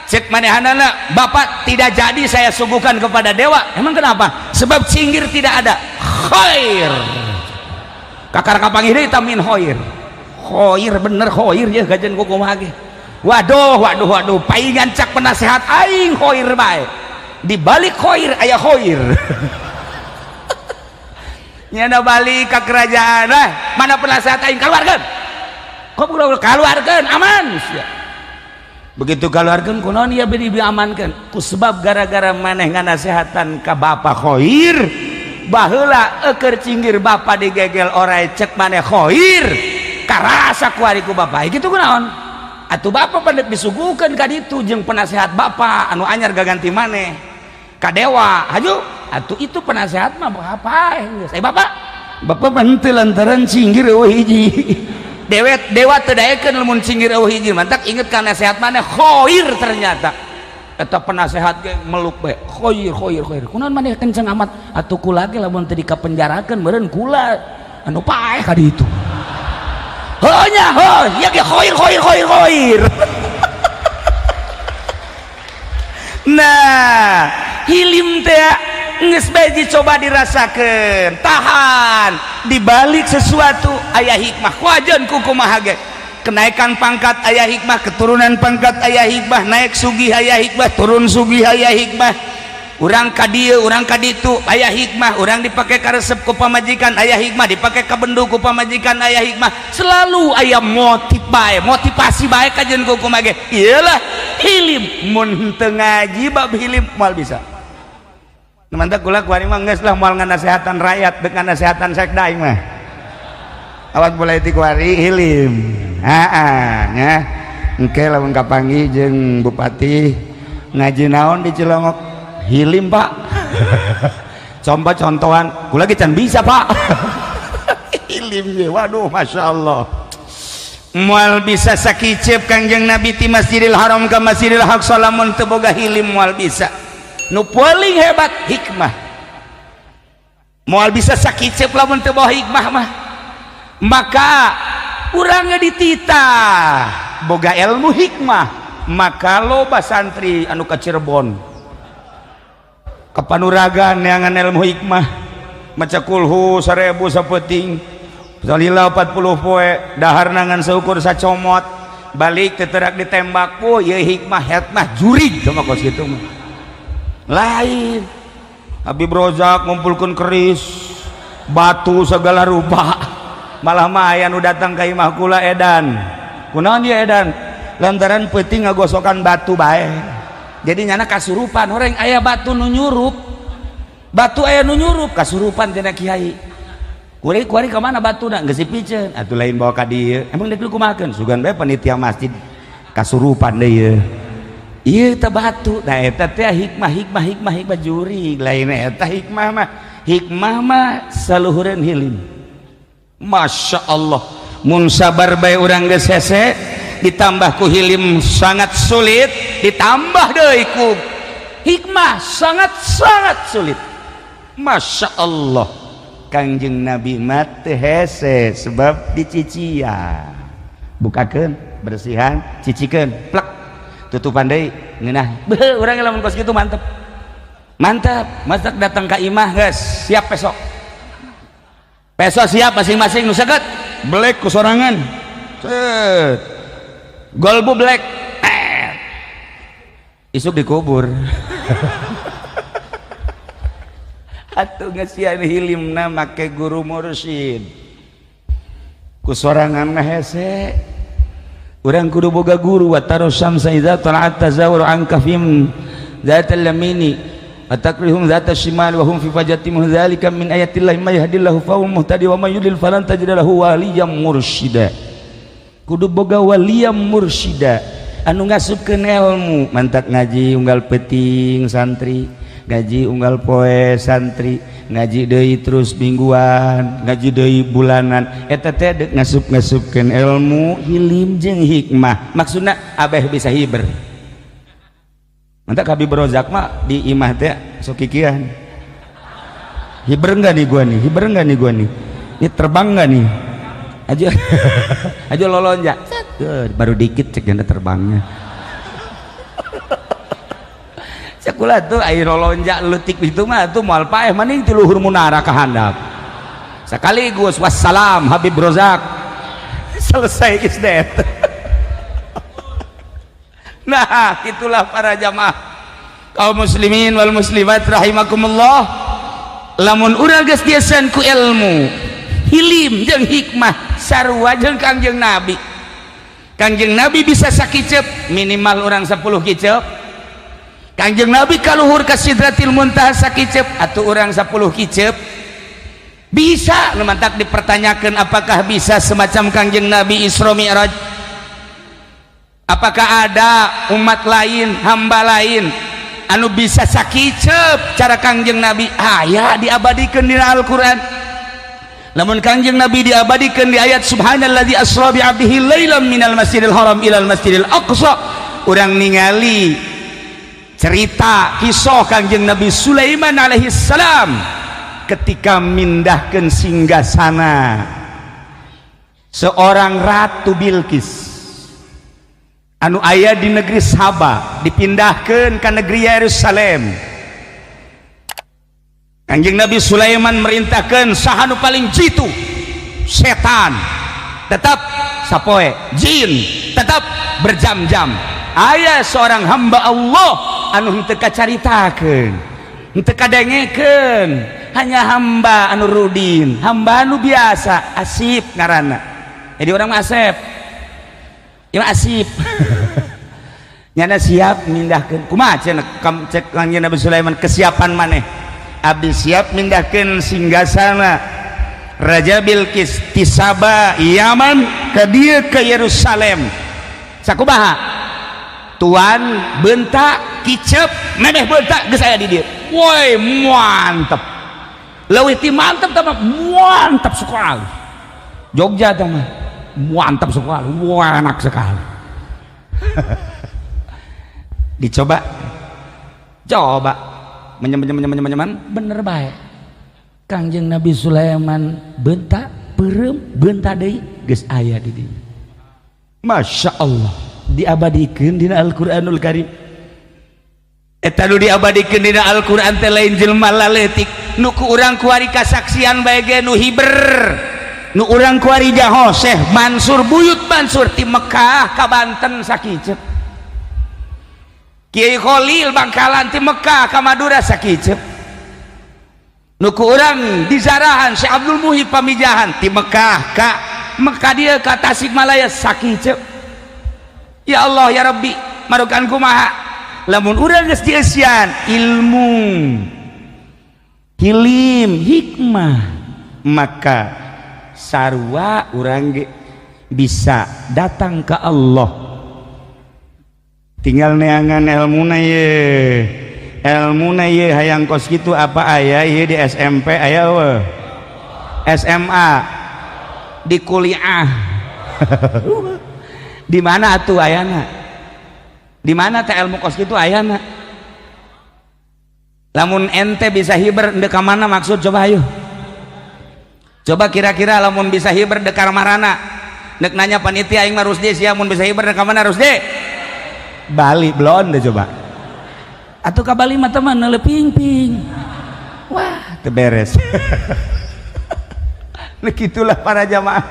S1: cek manehanana bapak tidak jadi saya suguhkan kepada dewa. Emang kenapa? Sebab cinggir tidak ada khair kakar kapanggih deui tamin khair khair bener khair ya gajen kumaha ge. Waduh paingan cak penasehat aing khair bae di balik khair aya khair nyana balik ke kerajaan mana penasehat aing keluarkeun kok keluarkeun aman sia. Begitu keluarkeun kunaon ieu diamankeun ku sebab gara-gara maneh nganasehatan ka bapa khair baheula eukeur cinggir bapa digegel orai cek maneh khair karasa ku ari ku bapa kitu kunaon atuh bapa pandek disuguhkeun ka ditu jeung penasehat bapa anu anyar gaganti maneh ka dewa haju atuh itu penasehat mah apa geus bapak henteu lantaran cinggir eueuh hiji dewa teu daekeun lamun cinggir eueuh hiji mantak inget ka nasihat maneh khair ternyata eta penasehat ge meluk bae khair kunaon maneh kenceng amat atuh kula ge lamun teu dikapenjarakeun meureun kula anu paeh ka ditu heuh nya heuh ya ge khair nah hilim teh geus bae dicoba dirasakeun tahan dibalik sesuatu aya hikmah kuajan kumaha ge kenaikan pangkat aya hikmah keturunan pangkat aya hikmah naik sugih aya hikmah turun sugih aya hikmah urang ka dieu urang ka ditu aya hikmah urang dipake ka resep ku pamajikan aya hikmah dipake ka bendu ku pamajikan aya hikmah selalu aya motivasi bae kajen kumaha ge iyalah hilim mun teu ngaji bab hilim moal bisa mantap kula kuari mah geus lah moal nganasehatan rakyat dek nganasehatan sekda mah awat boleh ti kuari hilim nya engke lamun kapanggih jeung bupati ngaji naon di Cilongok hilim pak coba contohan kula ge can bisa pak hilim ge waduh masyaallah moal bisa sakicep kangjeng Nabi ti Masjidil Haram ka Masjidil Aqsa lamun teu boga hilim moal bisa nu paling hebat hikmah moal bisa sakicep lamun teu bawa hikmah mah maka urangnya dititah boga ilmu hikmah maka loba santri anu ka Cirebon kapanuragan neangan ilmu hikmah maca kulhu 1000 sapeting salila 40 poe dahar nangan seukur sacomot balik teterak ditembak ieu hikmah hetmah jurig sama kos kitu mah lain Habib Rozak ngumpulkan keris batu segala rupa malah mah aya nu datang ka imah kula edan kunaon dia edan lantaran peuting ngagosokan batu bae jadi nyana kasurupan orang aya batu nu nyurup kasurupan tina kiai kuari ka mana batuna geus dipiceun atuh lain bawa ka dieu emang deuk kumahakeun sugan bae panitia masjid kasurupan deui ieu teh batu nah eta teh hikmah jurig lain eta hikmah mah saluhureun hilim Masya Allah mun sabar bae urang geus hese ditambah ku hilim sangat sulit ditambah deui ku hikmah sangat sulit Masya Allah Kangjeng Nabi mah teu hese sebab dicician bukakeun bersihan cicikeun plek tutupan deui ngeunah beuh urang lamun kos kitu mantep masak datang ka imah geus siap besok siap masing-masing nu seukeut black ku sorangan set golbu black isuk dikubur atuh ngasian hilimna make guru mursyid ku sorangan mah hese urang kudu boga guru wa tarusam saiza tala'at tazawur an kafim zatal lamini atakrihum zata shimal wa hum fi fajatim dzalika min ayatillahi may yahdillahu fa huwa muhtadi wa may yudlil falan tajid lahu waliyyan mursyida kudu boga waliyyan mursyida anu ngasupkeun ilmu mantak ngaji unggal peting santri ngaji unggal poe santri ngaji deui terus mingguan ngaji deui bulanan eta teh deuk ngasup-ngasupkeun ilmu hilim jeung hikmah maksudna abeh bisa hiber mantak Habib Rozak mah di imah teh sok kikieuan hiber enggak nih gua nih hiber enggak nih gua nih ini terbang enggak nih aja aja lolonja baru dikit cek ganda terbangnya sekolah tuh air lolonja letik itu mah tuh moal paeh maning ti luhur munara ka handap sekaligus wassalam Habib Rozak selesai geus det. Nah itulah para jamaah kaum muslimin wal muslimat rahimakumullah lamun urang geus tiasa ku ilmu hilim jeung hikmah sarua jeung Kangjeng Nabi. Kangjeng Nabi bisa sakicep minimal orang 10 kicep. Kangjeng Nabi kaluhur ka Sidratil Muntaha sakicep atuh orang 10 kicep. Bisa numantak dipertanyakan apakah bisa semacam Kangjeng Nabi Isra Mi'raj? Apakah ada umat lain, hamba lain anu bisa sakicep cara Kangjeng Nabi? Aya diabadikeun dina Al-Qur'an. Lamun Kangjeng Nabi diabadikan di ayat subhanalladzi asra bi 'abdihi lailan minal masjidil haram ilal masjidil aqsa urang ningali cerita kisah Kangjeng Nabi Sulaiman alaihi salam ketika mindahkeun singgasana seorang ratu Bilqis anu aya di negeri Saba dipindahkeun ka negeri Yerusalem. Kangjeng Nabi Sulaiman merintahkan sahanu paling jitu setan tetap sapoe jin tetap berjam-jam aya seorang hamba Allah anu henteu kacaritakeun henteu kadengekeun hanya hamba anu rudin hamba anu biasa Asip ngaranna jadi orang Asep ya Asip nyana siap mindahkeun kumaha cek Kangjeng Nabi Sulaiman kesiapan maneh abdi siap mindahkeun singgasana Raja Bilqis ti Saba Yaman ka dieu ke Yerusalem sakumaha tuan beunta kicep memeh beunta geus aya di dieu woi mantep leuwih ti mantep tah mantap sekali Jogja tah mah mantap sekali wah enak sekali dicoba menyeman bener baik Kangjeng Nabi Sulaiman bentak perem bentak deui geus aya di dieu Masya Allah diabadikeun dina Al-Qur'anul Karim eta nu diabadikeun dina Al-Qur'an teh lain jelema laletik nu ku urang kuari kasaksian bae ge nu hiber nu urang kuari jaho Syekh Mansur Buyut Mansur ti Mekah ka Banten sakicep Kiai Khalil Bangkalan ti Mekah ka Madura sakicep nuku urang di Zarahan Syekh Abdul Muhib Pamijahan ti Mekah ka Mekah dia ka Tasikmalaya sakicep ya Allah ya Rabbi marukan kumaha lamun urang geus dieusian ilmu hilim hikmah maka sarua urang ge bisa datang ke Allah tinggal neangan ilmuna ye hayang kos gitu apa aya ye di SMP aya we SMA di kuliah di mana atuh ayana di mana teh ilmu kos gitu ayana lamun ente bisa hiber dek ka mana maksud coba ayo coba kira-kira lamun bisa hiber dek ka marana dek nanya panitia aing mah Rusdi sia mun bisa hiber dek ka mana Rusdi Bali belum deh coba atau ke Bali mah teman neleping-ping wah terberes begitulah para jamaah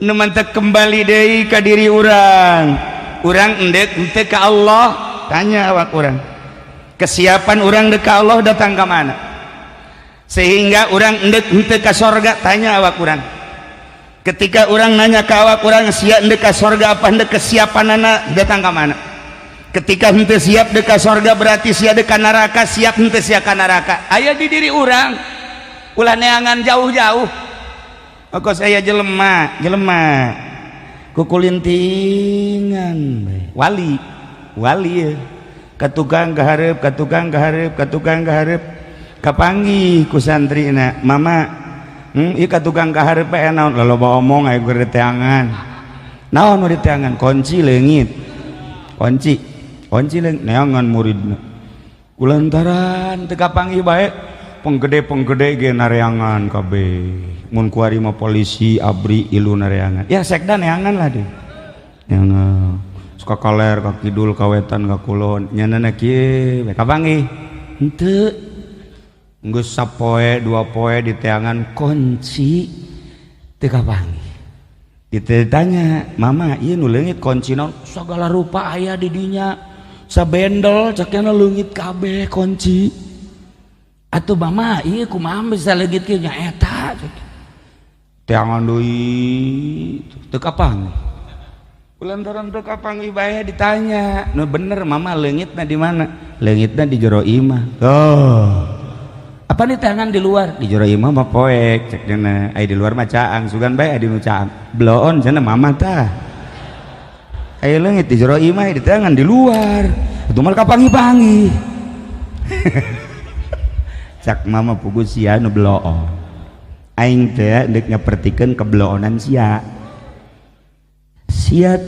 S1: nu mantek kembali deui ka diri urang endek henteu ka Allah tanya awak urang kesiapan urang dek ka Allah datang ka mana sehingga orang endek henteu ka sorga. Tanya awak urang, ketika orang nanya ke awak urang sia endek ka sorga apa endek kesiapanana datang ka mana. Ketika henteu siap dek ka sorga berarti sia dek ka neraka, siap henteu sia ka neraka aya di diri urang. Ulah neangan jauh-jauh. Aku saya jelema kukulintingan wali ya. Katukang kaharep kapanggih ku santrina mama ieu katukang kaharep naon loba omong aya geur teangan. Naon nu diteangan? Kunci leungit. Kunci leungit neangan muridna. Kulantaran teu kapanggih bae penggede ge nareangan kabeh. Mun kuari mah polisi abri ilu nareangan. Ya sekda neangan lah deh. Neangan. Suka kaler ka kidul ka wetan ka kulon. Nyanana kieu kapanggih? Henteu. Geus sapoe dua poe diteangan kunci teu kapanggih. Ditanya, "Mama, ieu nu leungit kunci naon?" Sagala rupa aya di dinya. Sabendel cakna leungit kabeh kunci. Atuh mama, ieu kumaha bisa leungit kieu nya eta. Teangan deui teu kapanggih. Kulantaran teu kapanggih bae ditanya, "Nu bener mama leungitna di mana?" "Leungitna di jero imah." "Oh. Apa nih teangan di luar?" "Di jero imah mah poek," cek cenah. "Ai di luar mah caang, sugan bae adi nu caang." "Bloon cenah mama tah." "Aya leungit di jero imah, di teangan di luar." "Atuh mah kapanggih-panggih." Cak mama pugu sia nu bloon. Aing teh deuk nyapertikeun kebloonan sia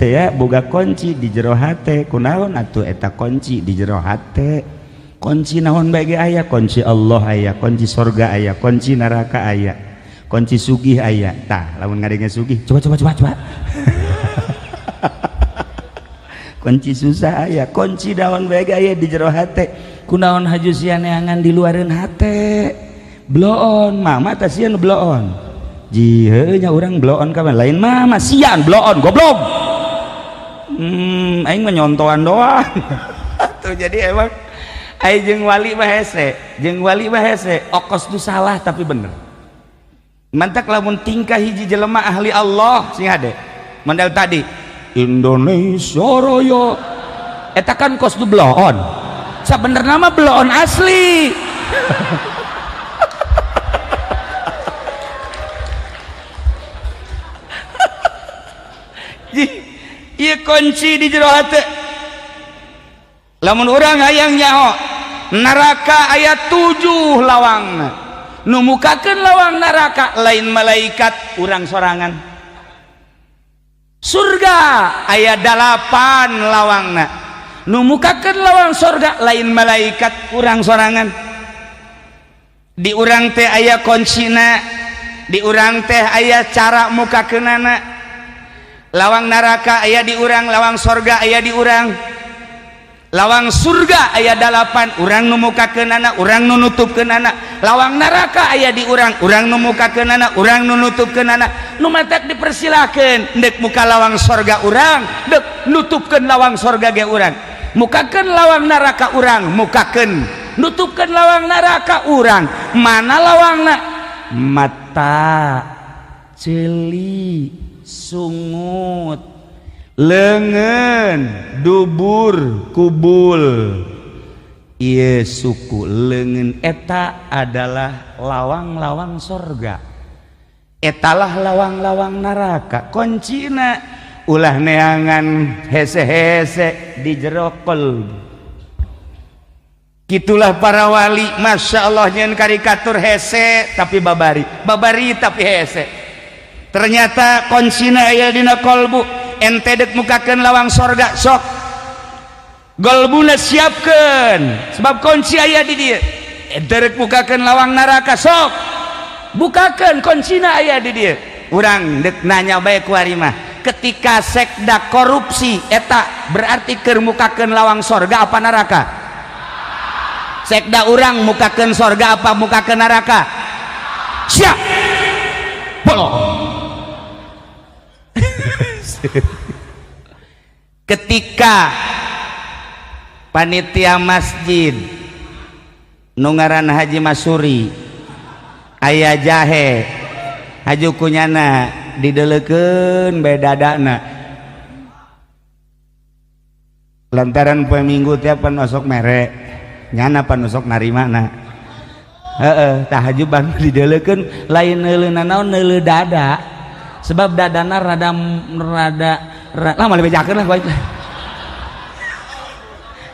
S1: teh boga kunci di jero hate. Kunaon atuh eta kunci di jero hate? Kunci naon bae ge aya? Kunci Allah aya, kunci surga aya, kunci neraka aya, kunci sugih aya. Tah lamun ngadenge sugih coba kunci susah aya, kunci naon bae ge aya di jero hate. Kunaon haju sia neangan di luareun hate? Bloon, mama teh sian bloon. Jiheu nya urang bloon ka lain mama sian bloon goblok. Aing mah nyontoan doang. Tuh jadi emang ai jeung wali mah hese, okos tu salah tapi bener. Mantak lamun tingkah hiji jelema ahli Allah sing hade. Mandal tadi Indonesia Raya. Eta kan kos tu bloon. Sabenerna mah bloon asli. Ieu kunci di jero hate. Lamun urang hayang nyaho neraka aya 7 lawangna. Nu mukakeun lawang neraka lain malaikat urang sorangan. Surga aya 8 lawangna. Nu mukakeun lawang surga lain malaikat urang sorangan. Di urang teh aya kuncina, di urang teh aya cara mukakeunana. Lawang neraka aya di urang, lawang surga aya di urang. Lawang surga aya 8, urang nu mukakeunana, urang nu nutupkeunana. Lawang neraka aya di urang, urang nu mukakeunana, urang nu nutupkeunana. Nu matak dipersilakeun deuk muka lawang surga urang, deuk nutupkeun lawang surga ge urang. Mukakeun lawang neraka urang, mukakeun nutupkeun lawang neraka urang. Mana lawangna? Mata, ceuli, sungut, leungeun, dubur, kubul. Ieu suku leungeun eta adalah lawang-lawang surga. Etalah lawang-lawang neraka. Kuncina ulah neangan hese-hese di jero qalb. Gitulah para wali, masya Allah, nyen karikatur hese tapi babari tapi hese. Ternyata kuncina aya dina qalbu. Ente dek mukakeun lawang sorga sok qalbuna siapkeun sebab kunci aya di dieu. Ente dek mukakeun lawang neraka sok bukakeun kuncina aya di dieu. Urang dek nanya bae ku ari mah, ketika sekda korupsi eta berarti keur mukakeun lawang sorga apa neraka? Sekda urang mukakeun sorga apa mukakeun neraka? Siap bolong. Ketika panitia masjid nu ngaranna Haji Masuri aya jahe haju kunyana didelekeun bae dadana lantaran poe Minggu tiap panosok mere nyana panosok narimana heeh tah haju bang didelekeun lain neuleuna naon neuleu dada sebab dadana rada lah mah bejakeun lah bae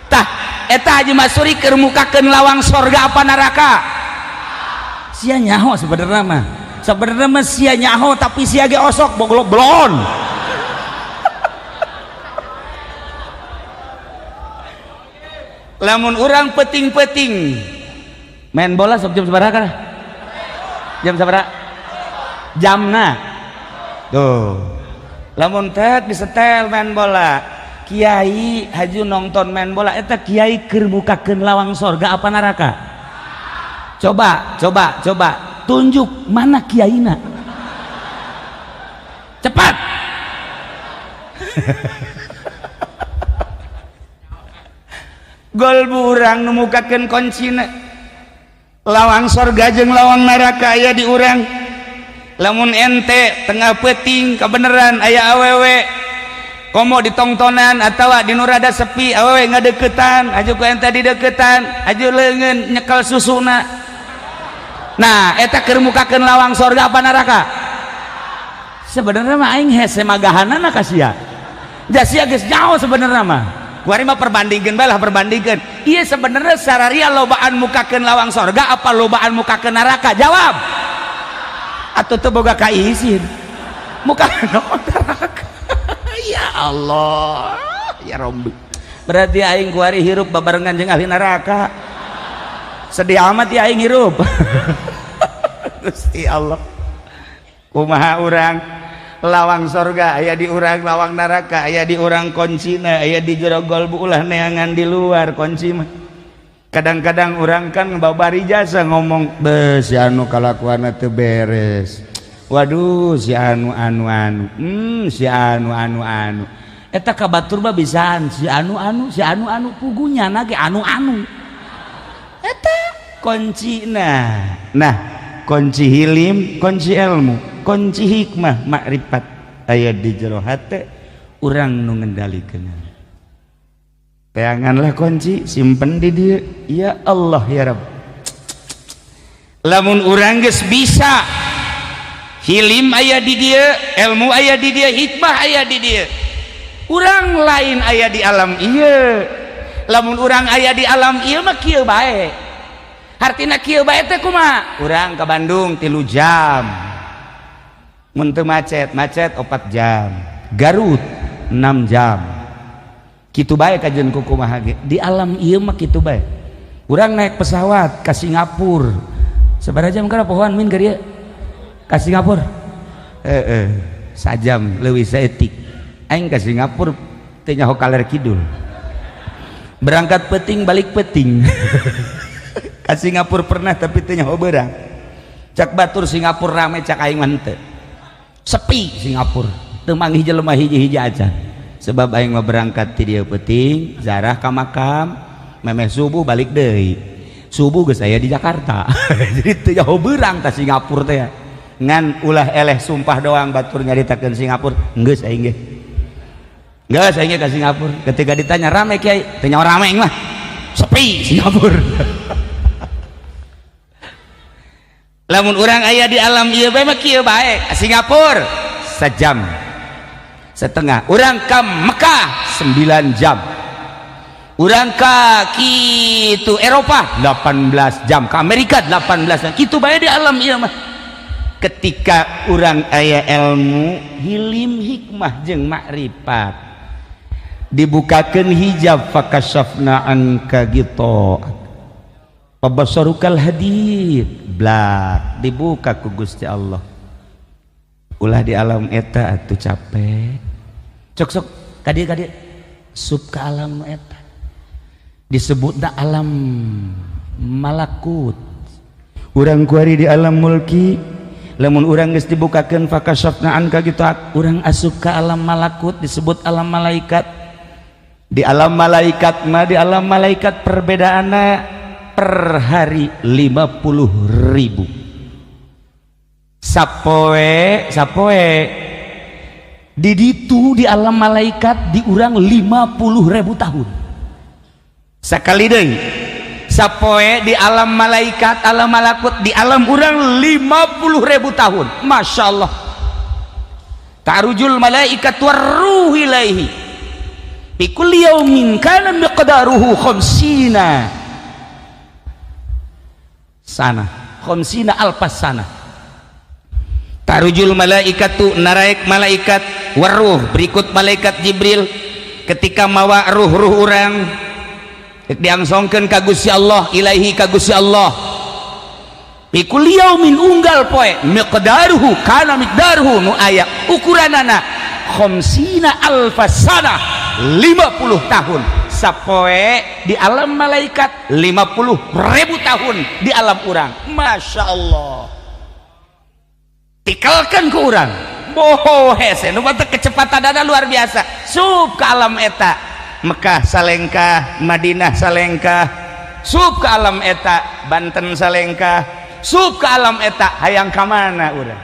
S1: tah eta Haji Masuri keur mukakeun lawang sorga apa neraka sia nyaho sebenarnya mah sia nyaho tapi sia ge osok boglok blon lamun urang peting-peting main bola sok jam sabaraha kana jam sabaraha jamna tuh lamun teh disetel main bola kiai haju nonton main bola eta kiai keur mukakeun lawang sorga apa neraka coba tunjuk mana kiaina cepat gol urang nu mukakeun kuncina lawang sorga jeung lawang neraka aya di urang lamun ente tengah peuting kabeneran aya awewe komo ditongtonan atawa di nu rada sepi awewe ngadeukeutan aju ku ente dideukeutan aju leungeun nyekel susuna nah eta keur mukakeun lawang sorga apa neraka sebenarnya mah aing hese magahanana ka sia da sia geus jauh sebenarnya mah kuari mah perbandingkeun bae lah perbandingkeun ieu sebenarnya sararia lobaan mukakeun lawang sorga apa lobaan mukakeun neraka jawab atuh teu boga kaizin mukakeun neraka ya Allah ya Rabbi berarti aing kuari hirup babarengan jeung ahli neraka sedih amat ya aing hirup Gusti Allah kumaha urang lawang sorga aya di urang lawang neraka aya di urang kuncina aya di jero golbu ulah neangan di luar kunci mah kadang-kadang urang kan babari jasa ngomong be si anu kalakuanna teu beres waduh si anu si anu eta kabatur mah bisaan si anu pugunya nage anu eta kuncina nah kunci hilim kunci ilmu kunci hikmah makrifat aya di jero hate urang nu ngendalikeun peanganlah kunci simpen di dieu ya Allah ya Rabb lamun urang geus bisa hilim aya di dieu ilmu aya di dieu hikmah aya di dieu urang lain aya di alam ieu lamun urang aya di alam ieu mah kieu bae artina kieu bae teh kumaha urang ka Bandung 3 jam mun teu macet 4 jam Garut 6 jam kitu bae kajeun ku kumaha ge di alam ieu mah kitu bae urang naik pesawat ka Singapura sabaraha jam kana pohoan min ka dieu ka Singapura sajam leuwih saeutik aing ka Singapura teu nyaho kaler kidul berangkat peuting balik peuting ka Singapura pernah tapi teu nyaho beurang cak batur Singapura rame cak aing mah teu sepi Singapura teu manggih jelema hiji-hiji aja sebab aing mah berangkat ti dieu peuting zarah ka makam memeh subuh balik deui subuh geus aya di Jakarta jadi teu nyaho beurang ka Singapura teh ngan ulah eleh sumpah doang batur nyaritakeun Singapura geus aing ge geus aing ka Singapura ketika ditanya rame kiai teu nyaho rame mah sepi Singapura lamun urang aya di alam ieu bae mah kieu bae Singapura sejam setengah urang ka Mekah 9 jam urang ka kitu Eropa 18 jam ka Amerika 18 jam kitu bae di alam ieu mah ketika urang aya ilmu hilim hikmah jeung makrifat dibukakeun hijab fakashafna anka ghita'ak pabasarukal hadid blak dibuka ku Gusti Allah ulah di alam eta atuh capek sok kadieu sub ka alam eta disebutna alam malakut urang kuari di alam mulki lamun urang geus dibukakeun fakashafna anka ghita'ak urang asup ka alam malakut disebut alam malaikat di alam malaikat mah di alam malaikat perbedaanna per hari 50.000 sapoe di ditu di alam malaikat diurang 50.000 tahun sakali deui sapoe di alam malaikat alam malakut di alam urang 50.000 tahun Masya Allah ta'rujul malaikat warruh ilaihi fi kulli yaumin kana miqdaruhu khamsina sana khamsina alfas sana ta'rujul malaikatu naraik malaikat warruh berikut malaikat Jibril ketika mawa ruh-ruh urang diangsongkeun ka Gusti Allah ilaihi ka Gusti Allah fi kulli yaumin unggal poe miqdaruhu kana miqdaruhu nu aya ukuranana khamsina alfas sana 50 tahun sapoe di alam malaikat 50.000 tahun di alam urang Masya Allah tikalkan ke urang boho hese nu bata kecepatan dana luar biasa sub ke alam eta Mekah salengkah Madinah salengkah sub ke alam eta Banten salengkah sub ke alam eta hayang ka mana urang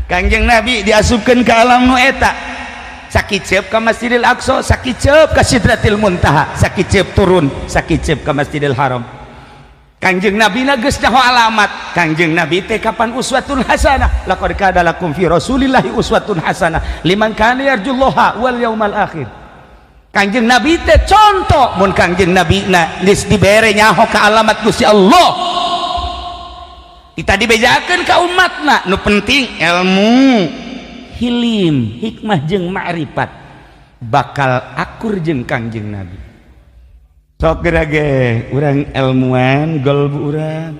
S1: Kangjeng Nabi diasupkeun ke alam nu eta sakicep ke Masjidil Aqsa sakicep ke Sidratil Muntaha sakicep turun sakicep ke Masjidil Haram Kangjeng Nabi na geus nyaho alamat Kangjeng Nabi teh kapan uswatun hasanah laqad kana lakum fi rasulillahi uswatun hasanah liman kana yarjullaha wal yaumal akhir Kangjeng Nabi teh contoh mun Kangjeng Nabi na geus dibere nyaho ka alamat Gusti Allah kita dibejakeun ka umatna nu penting ilmu hilim hikmah jeung ma'rifat bakal akur jeung Kangjeng Nabi sok gerage urang ilmuwan golbu urang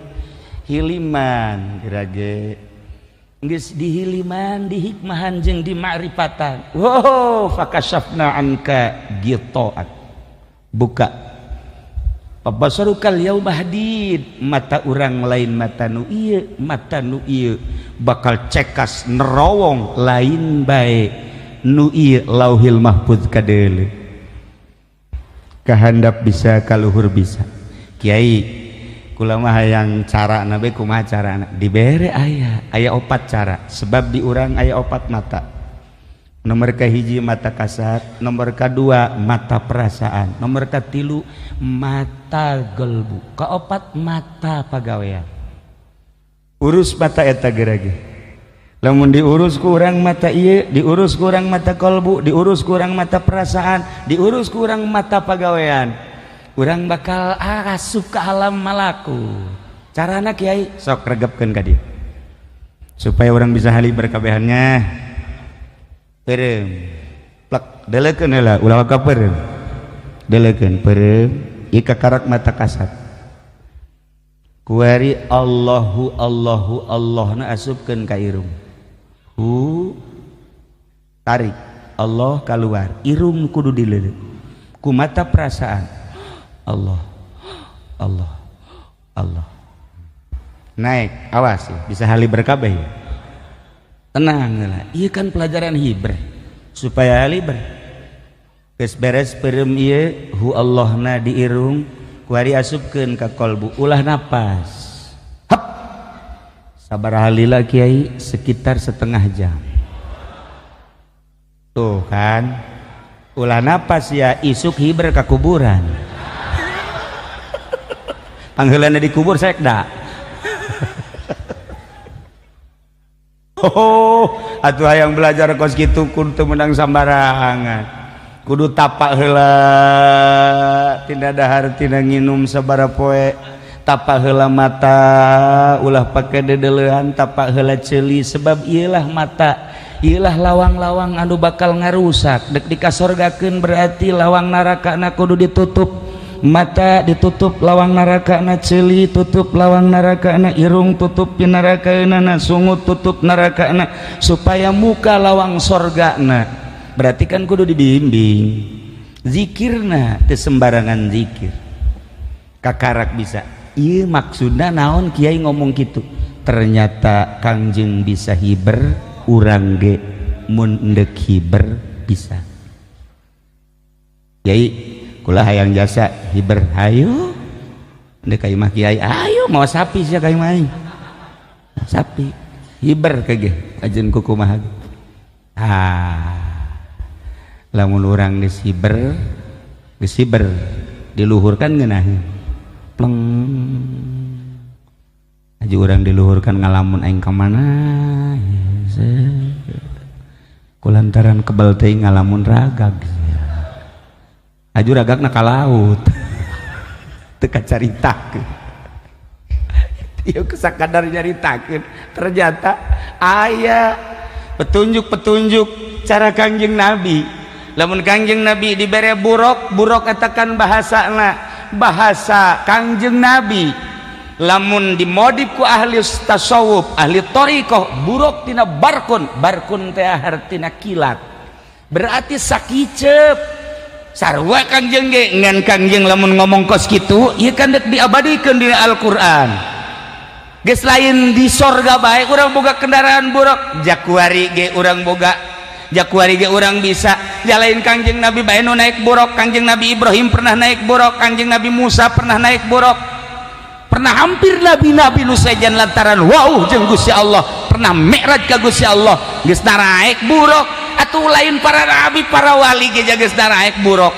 S1: hiliman gerage geus di hiliman di hikmahan jeung di ma'rifatan wow fakashafna anka ghitaat buka pabasarukal yauma hadid mata urang lain mata nu ieu bakal cekas nerowong lain bae nu ieu lauhil mahfuz kadeuleu kahandap bisa kaluhur bisa Kiai kula mah hayang cara nabe kumaha carana dibere aya 4 cara sebab di urang aya 4 mata nomor kahiji mata kasat nomor kedua mata perasaan nomor katilu mata gelbu kaopat mata pagawean urus mata eta gerage lamun diurus ku urang mata ieu diurus ku urang mata kolbu diurus ku urang mata perasaan diurus ku urang mata pagawean urang bakal asup ka alam malakut carana Kiai sok regepkeun ka dieu supaya urang bisa hali berkabehannya pereum plek deleukeun heula ulah ka pereum deleukeun pereum ieu kakarak mata kasat kuari Allahu Allahna asupkeun ka irung tarik Allah keluar irung kudu dileuleuh ku mata perasaan Allah naik awas ya bisa hali berkabeh ya tenang lah ieu kan pelajaran hibreh supaya hali geus beres peureum ieu hu Allahna di irung kuari asupkeun ka kolbu ulah napas sabaraha lila Kiai sekitar setengah jam tuh kan ulah napas ya isuk hiber ka kuburan pangheulana dikubur sekda atuh hayang belajar kos kitu kudu menang sambarangan kudu tapak heula tina dahar tina nginum sabaraha poe tapak heula mata ulah pake dedeleuhan tapak heula ceuli sebab ieulah mata ieulah lawang-lawang anu bakal ngarusak dek dikasorgakeun berarti lawang narakana kudu ditutup mata ditutup lawang narakana ceuli tutup lawang narakana irung tutup pinarakaeunana sungut tutup narakana supaya muka lawang sorgana berarti kan kudu dibimbing zikirna teu sembarangan zikir kakarak bisa iya maksudnya naon Kiai ngomong gitu ternyata Kangjeng bisa hiber urang ge mun endek hiber bisa Kiai kula hayang jasa hiber hayu endek ka imah Kiai ayo mau sapi sia ka imah sapi hiber kege ajen kukumaha lamun urang geus hiber diluhurkan ngeunaheun pleng aju urang diluhurkan ngalamun aing ka mana kulantaran kebal teuing ngalamun ragag aju ragagna ka laut teu kacaritakeun ieu sakadar nyaritakeun ternyata aya petunjuk-petunjuk cara Kangjeng Nabi. Lamun Kangjeng Nabi dibere buruk katakan bahasa Kangjeng Nabi. Lamun dimodif ku ahli tasawuf, ahli thariqah, buruk tina barkun teh artina kilat. Berarti sakicep. Sarua Kangjeng ge ngan Kangjeng lamun ngomong kos kitu, ieu kan dek diabadikeun di Al-Qur'an. Geus lain di sorga bae urang boga kendaraan buruk, jakuari ge urang bisa jalain Kangjeng Nabi bae nu naik buruk. Kangjeng Nabi Ibrahim pernah naik buruk, Kangjeng Nabi Musa pernah naik buruk, pernah hampir nabi-nabi nu sejan lantaran wow jeung Gusti Allah pernah mi'raj ka Gusti Allah geus naik buruk. Atuh lain para nabi para wali ge geus naik buruk,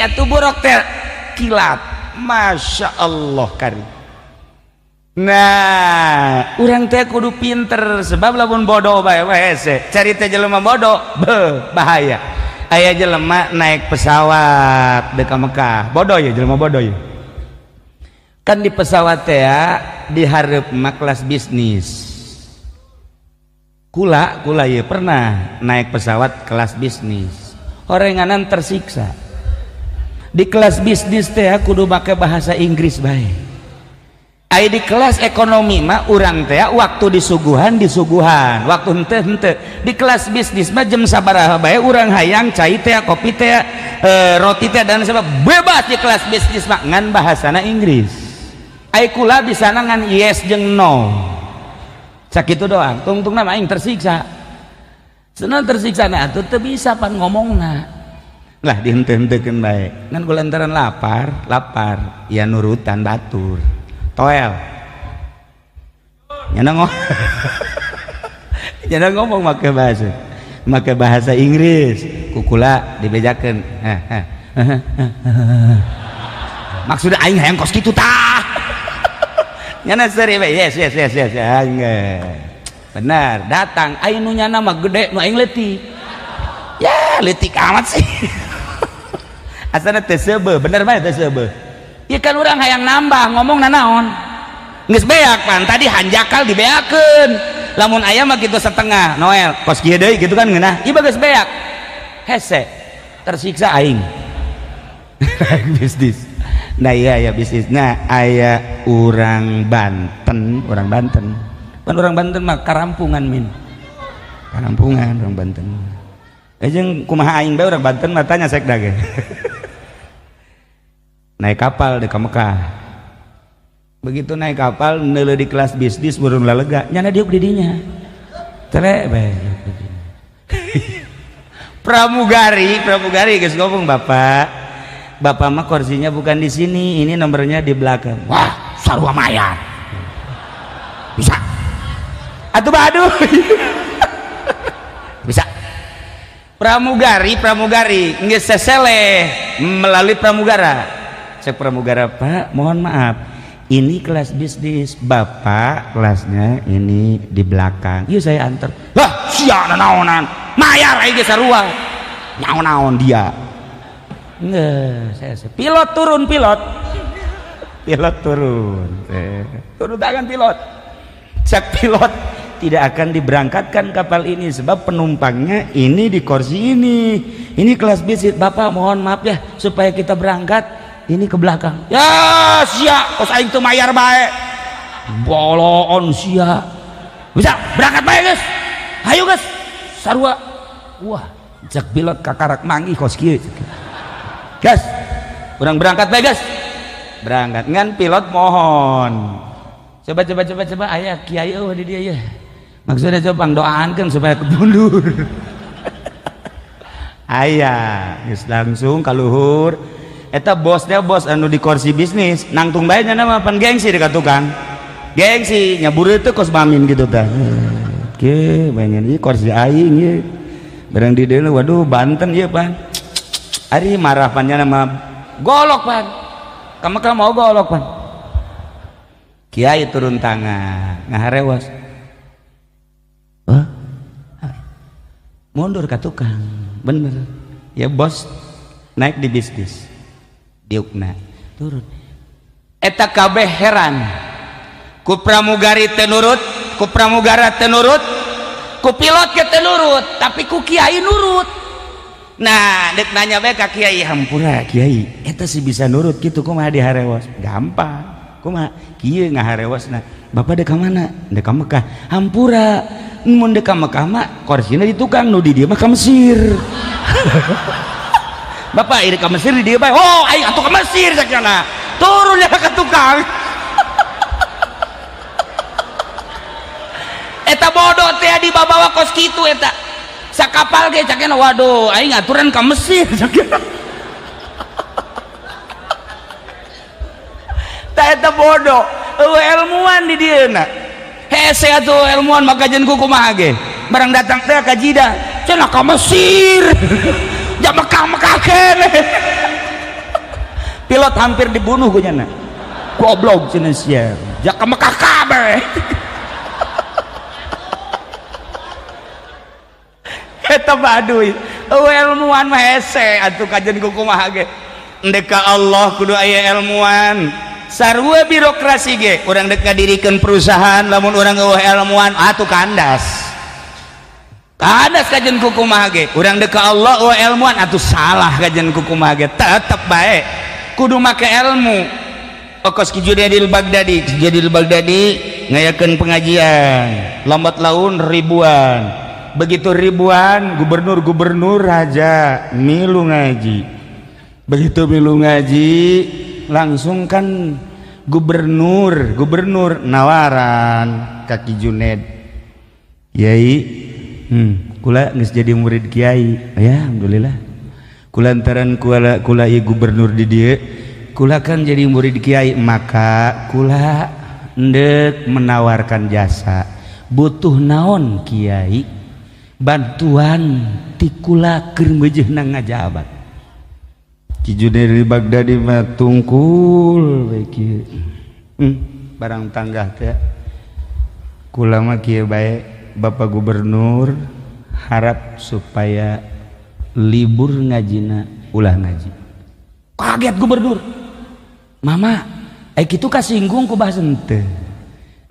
S1: atuh buruk teh kilat. Masya Allah karim. Nah, urang teh kudu pinter sebab lamun bodoh bae hese. Cari teh jelema bodoh, bahaya. Aya jelema naik pesawat deka Mekah. Bodoh ya jelema bodoh ya. Kan di pesawat teh di hareup mah kelas bisnis. Kula ya pernah naik pesawat kelas bisnis. Horenganan tersiksa. Di kelas bisnis teh kudu make bahasa Inggris bae. Ai di kelas ekonomi mah urang teh waktu disuguhan waktu henteu di kelas bisnis mah jam sabaraha bae urang hayang cai teh kopi teh roti teh dan sebab bebas di kelas bisnis mah ngan bahasana Inggris. Ai kula bisa ngan yes jeung no sakitu doang tungtungna mah aing tersiksa senang tersiksa na atuh teu bisa pan ngomongna lah dihenteu-henteukeun bae ngan kulantaran lapar ya nurutan batur toel nyana ngomong make bahasa Inggris kukula dibejakeun maksudnya aing hayang kos kitu tah nyana seri yes benar datang aing nu nyana mah gede nu aing leutik ya leutik amat sih asana teu seubeuh bener bae teu seubeuh. Ieu kan urang hayang nambah ngomong nanaon geus beak pan tadi hanjakal dibeakeun lamun aya mah kitu setengah Noel kos kieu deui gitu kan ngeunah ieu geus beak hese tersiksa aing bisnis. Nah iya ya bisnisna aya urang Banten pan urang Banten mah karampungan min karampungan urang Banten jeung kumaha aing bae urang Banten mah tanya sekda ge naik kapal di Mekah. Begitu naik kapal neuleuh di kelas bisnis burung lalega nyana diuk di dinya tele bae pramugari geus ngomong bapak mah kursinya bukan di sini ini nomornya di belakang. Wah sarua mayar bisa atuh baduy bisa pramugari geus sesele melalui pramugara. Cek pramugara, Pak mohon maaf ini kelas bisnis bapak kelasnya ini di belakang iya saya antar. Lah sia naonan mayar aja sarua naon dia nggak saya pilot turun turun tangan pilot cek pilot tidak akan diberangkatkan kapal ini sebab penumpangnya ini di kursi ini kelas bisnis bapak mohon maaf ya supaya kita berangkat ini ke belakang ya sia kos aing teu mayar bae boloon sia bisa berangkat bae geus hayu geus sarua wah cek pilot kakarak manggih kos kieu gas urang berangkat bae geus berangkat ngan pilot mohon coba aya kiai eueuh di dieu ya maksudnya coba doaankeun supaya kemundur aya geus langsung ka luhur eta bosnya bos anu di kursi bisnis nangtung bae nya mah pan gengsi dekat tukang gengsi nyabur itu kos mamin gitu tah ke pengen ieu kursi aing ieu barang di dieu waduh Banten ieu pan ari marah pannya nama golok pan kamu mau golok pan kiai turun tangan ngaharewas mundur ka tukang bener ya bos naik di bisnis diukna turun eta kabeh heran ku pramugari teu nurut ku pramugara teu nurut ku pilot ke teu nurut tapi ku kiai nurut. Nah dek nanya bae ka kiai hampura kiai eta sih bisa nurut gitu kumaha diharewas gampang kumaha kieu ngaharewasna bapak dek ka mana dek ka Mekah hampura mun dek ka Mekah mah korsina di tukang nu di dieu mah ka Mesir bapak ieu ka Mesir di dieu bae oh aing atuh ka Mesir sakjana turun ya ka tukang eta bodoh teh dibawa kos kitu eta sakapal ge cakena waduh aing aturan ka Mesir cakena tah eta bodoh eueuh ilmuwan di dieu na hese atuh ilmuwan maka jeung kumaha ge barang datang teh ka Jidah cenah ka Mesir ja Mekah keneh pilot hampir dibunuh ku nya goblok cenah sia ja ka Mekah kabeh eta baduy ilmuwan mah hese atuh kajen kumaha ge endek ka Allah kudu aya ilmuwan sarua birokrasi ge urang dek ngadirikeun perusahaan lamun urang eueuh ilmuwan atuh kandas kajen kumaha ge urang dek ka Allah eueuh ilmuwan atuh salah kajen kumaha ge tetep bae kudu make ilmu okos Ki Junaidil Baghdadi ngayakeun pengajian lambat laun ribuan begitu ribuan gubernur raja milu ngaji begitu milu ngaji langsung kan gubernur nawaran kaki Junaid Yai kula geus jadi murid kiai ya alhamdulillah kulantaran kula ieu gubernur di dieu kula kan jadi murid kiai maka kula endek menawarkan jasa butuh naon kiai bantuan tikula keur meujeuhna ngajabat Ki Junaidil Baghdadi mah tungkul bae kieu barang tangga teh kula mah kieu bae Bapak Gubernur harap supaya libur ngajina ulah ngaji kaget gubernur mama ai kitu kasinggung ku bahasan teu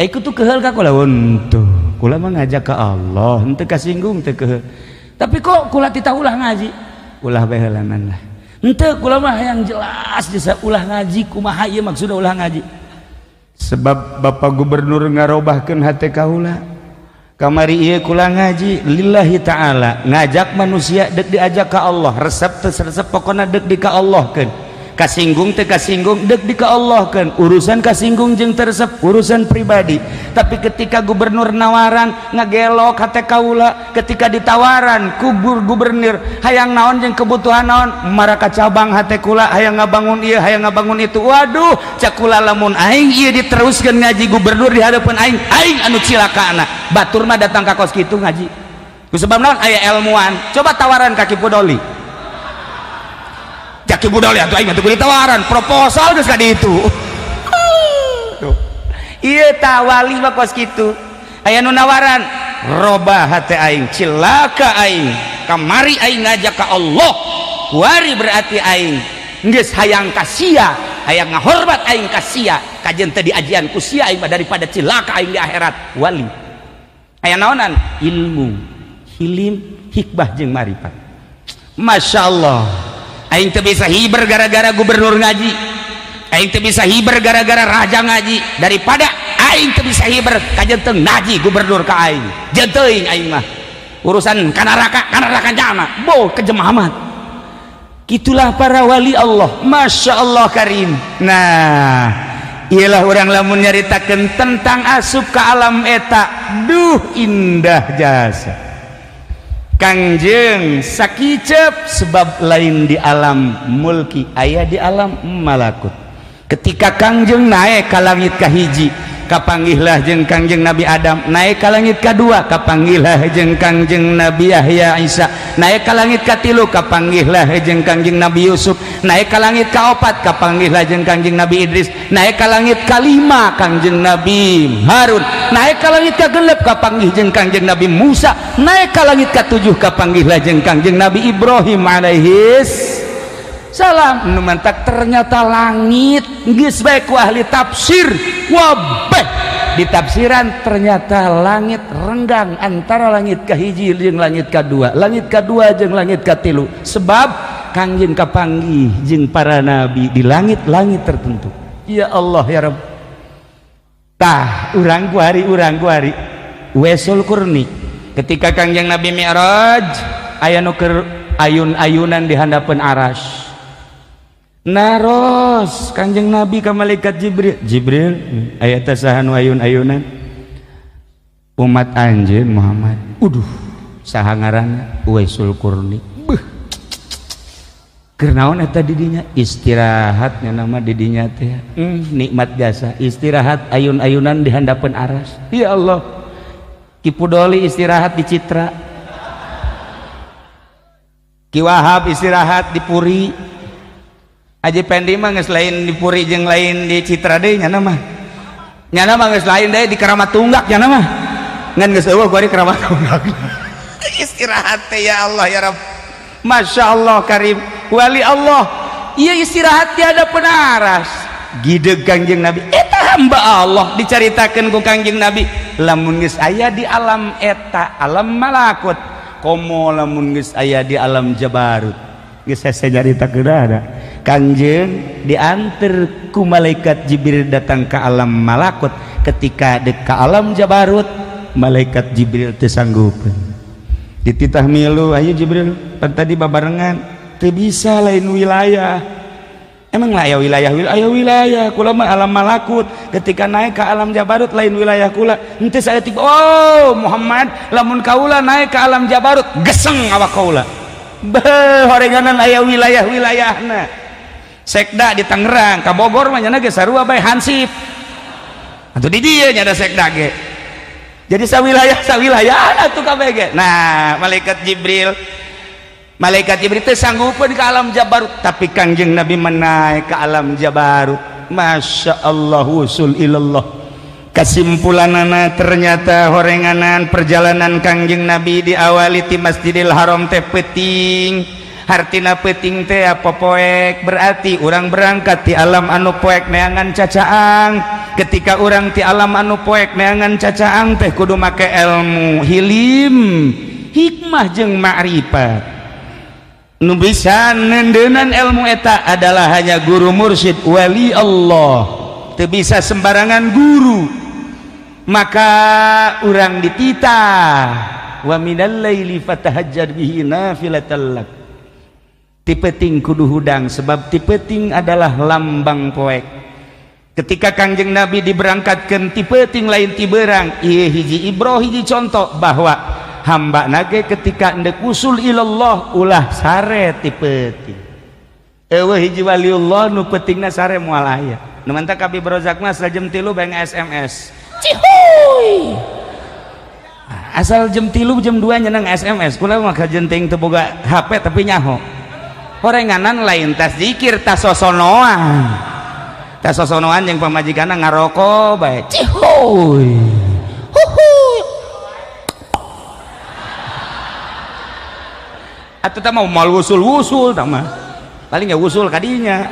S1: ai kitu keheul ka kula henteu kula mah ngajak ka Allah henteu kasinggung teu keheul tapi kok kula tita ulah ngaji ulah bae heulanan lah henteu kula mah hayang jelas desa ulah ngaji kumaha ieu maksudna ulah ngaji sebab Bapak Gubernur ngarobahkeun hate kaula kamari ieu kula ngaji lillahi ta'ala ngajak manusia dek diajak ka Allah resep teu resep pokona dek di ka Allahkeun kasinggung teu kasinggung dek di ka Allahkeun urusan kasinggung jeung teresep urusan pribadi tapi ketika gubernur nawaran ngagelok hate kaula ketika ditawaran ku gubernur hayang naon jeung kebutuhan naon maraka cabang hate kula hayang ngabangun ieu hayang ngabangun itu waduh cak kula lamun aing ieu diteruskeun ngaji gubernur di hadapan aing anu cilakana batur mah datang ka kos kitu ngaji kusebab naon aya ilmuwan coba tawaran kaki Pudoli Jaki Budoli atuh aing atuh ditawaran proposal geus ka ditu. Ieu tah wali mah kos kitu. Aya nu nawaran robah hate aing cilaka aing kamari aing ngajak ka Allah. Kuari berarti aing geus hayang ka sia, hayang ngahormat aing ka sia. Kajen teh diajian ku sia aing daripada cilaka aing di akhirat. Wali. Aya naonan? Ilmu, hilim, hikmah jeung marifat. Masyaallah. Aing teu bisa hiber gara-gara gubernur ngaji aing teu bisa hiber gara-gara raja ngaji daripada aing teu bisa hiber kajen teu ngaji gubernur ka aing jeung teuing aing mah urusan kanaraka jama boh kejemah amat gitulah para wali Allah Masya Allah karim. Nah ialah orang lamun nyaritakeun tentang asup ke alam eta duh indah jasa Kangjeng sakicep sebab lain di alam mulki aya di alam malakut ketika Kangjeng naik ke langit kahiji kapanggihlah jeung Kangjeng Nabi Adam. Naik ka langit kadua kapanggihlah jeung Kangjeng Nabi Yahya Isa. Naik ka langit katilu kapanggihlah jeung Kangjeng Nabi Yusuf. Naik ka langit kaopat kapanggihlah jeung Kangjeng Nabi Idris. Naik ka langit kalima Kangjeng Nabi Harun. Naik ka langit kagenep kapanggih jeung Kangjeng Nabi Musa. Naik ka langit katujuh kapanggihlah jeung Kangjeng Nabi Ibrahim alaihis salam. Nu mantak ternyata langit geus bae ku ahli tafsir wabeh di tafsiran ternyata langit renggang antara langit kahiji jeung langit kadua, langit kadua jeung langit katilu, sebab Kangjeng kapanggih jeung para nabi di langit-langit tertentu. Ya Allah ya Rabb. Tah urang kuari wesul kurni ketika Kangjeng Nabi Mi'raj aya nu keur ayun-ayunan di handapeun aras. Naros Kangjeng Nabi ka malaikat Jibril aya teh saha nu ayun-ayunan? Umat anjeun Muhammad. Saha ngaranna? Uwaisul Qurni. Beuh. Keur naon eta di dinya? Istirahat nama di dinya teh. Nikmat jasa istirahat ayun-ayunan di handapeun aras. Ya Allah. Ki Pudoli istirahat di Citra. Ki Wahab istirahat di Puri. Aji Pendi mah geus lain di Puri jeung lain di Citra deui nya mah. Nya mah geus lain deui di Keramat Tunggak nya mah. Ngan geus eueuh gua di Keramat Tunggak. Istirahat teh ya Allah ya Rabb. Masya Allah karim wali Allah. Ieu istirahat tiada penaras. Gideg Kangjeng Nabi eta hamba Allah dicaritakeun ku Kangjeng Nabi lamun geus aya di alam eta alam malakut komo lamun geus aya di alam jabarut geus hese nyaritakeun ada. Kangjeng diantar ku malaikat Jibril datang ke alam malakut. Ketika dek ke alam jabarut malaikat Jibril teu sanggupeun dititah milu ayo Jibril pan tadi babarengan teu bisa lain wilayah. Emang lah aya wilayah kula mah alam malakut. Ketika naik ke alam jabarut lain wilayah kula henteu saya tiba oh Muhammad lamun kaula naik ke alam jabarut geseng awak kaula beuh horenganan aya wilayah-wilayahna. Sekda di Tangerang ka Bogor mah nya ge sarua bae hansip atuh di dieu nya ada sekda ge jadi sawilayah atuh kabeh ge. Nah malaikat Jibril teh sanggupeun ke alam jabarut tapi Kangjeng Nabi menaik ke alam jabarut. Masya Allah usul ilallah. Kesimpulanana ternyata horenganan perjalanan Kangjeng Nabi diawali ti Masjidil Haram teh peuting. Hartina peuting teh apa poek berarti urang berangkat ti alam anu poek neangan cacaang. Ketika urang ti alam anu poek neangan cacaang teh kudu make ilmu hilim hikmah jeung ma'rifat. Nu bisa nendeunan ilmu eta adalah hanya guru mursyid wali Allah. Teu bisa sembarangan guru. Maka urang dititah wa minal laili fatahajjar bihi nafilatan lak. Tipeting kudu hudang sebab tipeting adalah lambang poek. Ketika Kangjeng Nabi diberangkatkeun tipeting lain ti beurang ieu hiji ibroh hiji contoh bahwa hamba nage ketika endek usul ilallah ulah sare tipeting. Eueuh hiji waliullah nu peutingna sare moal aya. Nu mantap Abi Brozak mah jam 3 bae SMS. Cihuy. Asal jam 3 jam 2 nyeneng SMS. Kula mah kajenting teu boga HP tapi nyaho. Horenganan lain tas zikir tas sosonoan yang pamajikanna ngaroko bae cihuy huhuy atuh teh mau mal wusul tah mah paling ya wusul kadinya.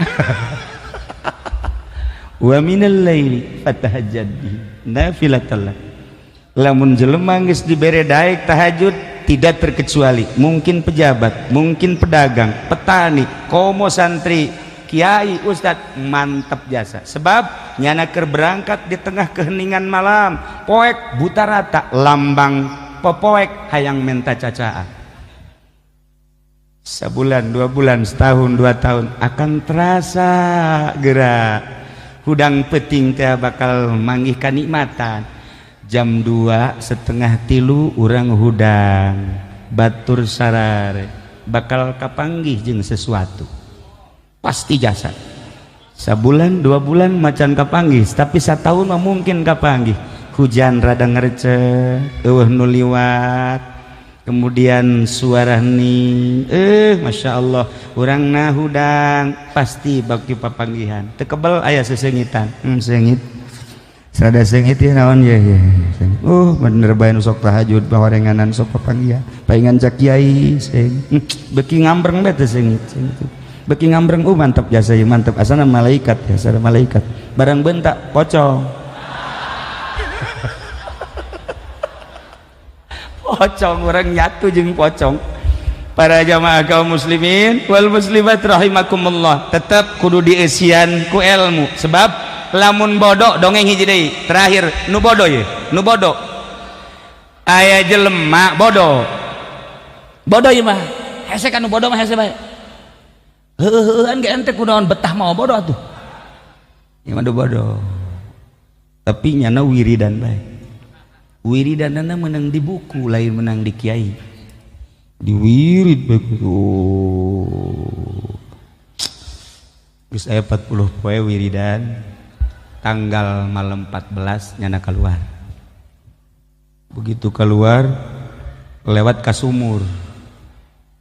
S1: Wa minal laili fatahajjad bihi nafilatan lak. Lamun jelema geus dibere daek tahajud tidak terkecuali mungkin pejabat, mungkin pedagang, petani, komo santri, kiai, ustad mantap jasa sebab nyana keur berangkat di tengah keheningan malam poek buta rata lambang popoek hayang menta cacaan. Sebulan, 2 bulan, setahun, 2 tahun akan terasa gerak hudang peting teh bakal manggih kanikmatan. Jam 2:30 urang hudang batur sarare bakal kapanggih jeung sesuatu pasti jasa Sabulan 2 bulan macan kapanggih, tapi satahun mah mungkin kapanggih. Hujan rada ngerecet, nu liwat, kemudian suara hening, masya Allah, orang nahudang pasti baki papanggihan. Tekebel ayah sesengitan, sengit, serada sengit ya naon ya. Bener bae sok tahajud bawarenganan sok papanggihan, paingan cak kiai seng, beki ngambreng bete sengit. Beki ngambreng mantap jasa ya mantap, asana malaikat ya, asana malaikat. Barang bentak pocong. Pocong orang nyatu jeung pocong. Para jamaah kaum muslimin wal muslimat rahimakumullah, tetap kudu dieusian ku ilmu, sebab lamun bodoh dongeng hiji deui terakhir nu bodoh ye, nu bodoh aya jelema bodoh ieu mah hese kan nu bodoh mah hese bae heuheuan ge ente kunaon betah mau bodoh atuh ieu mah bodoh, tapi nyana wiridan bae. Wiridanana menang di buku, lain menang di kiai. Di wirid begitu. Terus aya 40 poe wiridan. Tanggal malam 14 nyana keluar. Begitu keluar lewat ka sumur.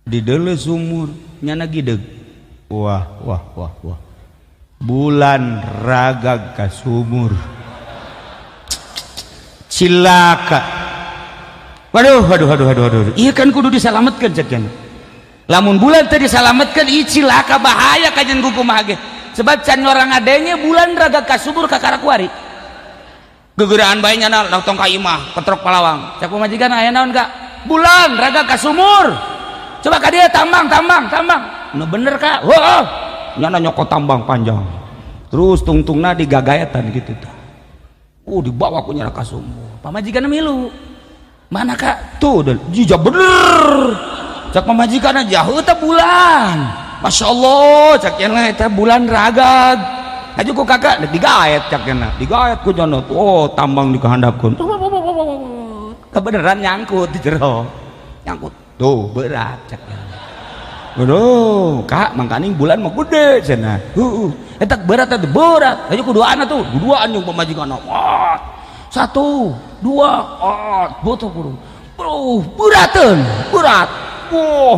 S1: Di deuleu sumur nyana gideg. Wah. Bulan ragag ka sumur. Cilaka. Waduh. Iya kan kudu disalametkeun cekeun. Lamun bulan teh disalametkeun ieu cilaka bahaya kajen kumaha ge. Sebab can orang adanya bulan raga ka subur ka karakuari. Gegeuraan bae nyana tong ka imah ketrok palawang. Cak pamajikan aya naon ka? Bulan raga ka sumur. Coba ka dia tambang. Nu bener ka? Heuh. Nyana nyokot tambang panjang. Terus tungtungna digagaetan gitu tah. Dibawa ku nyana ka sumur. Pamajikan milu mana kak tuh jija bener cak pamajikan jauh teh bulan, masya Allah cak yana teh bulan ragag aja ku kakak digaet cak yana digaet ku jono tambang dikehandapkeun kebeneran nyangkut di jero nyangkut tuh berat cak yana. Waduh kak mangkaning bulan mah gede cenah eta berat aja ku duaan tuh duaan yang pamajikan 1, 2, boto kurung berat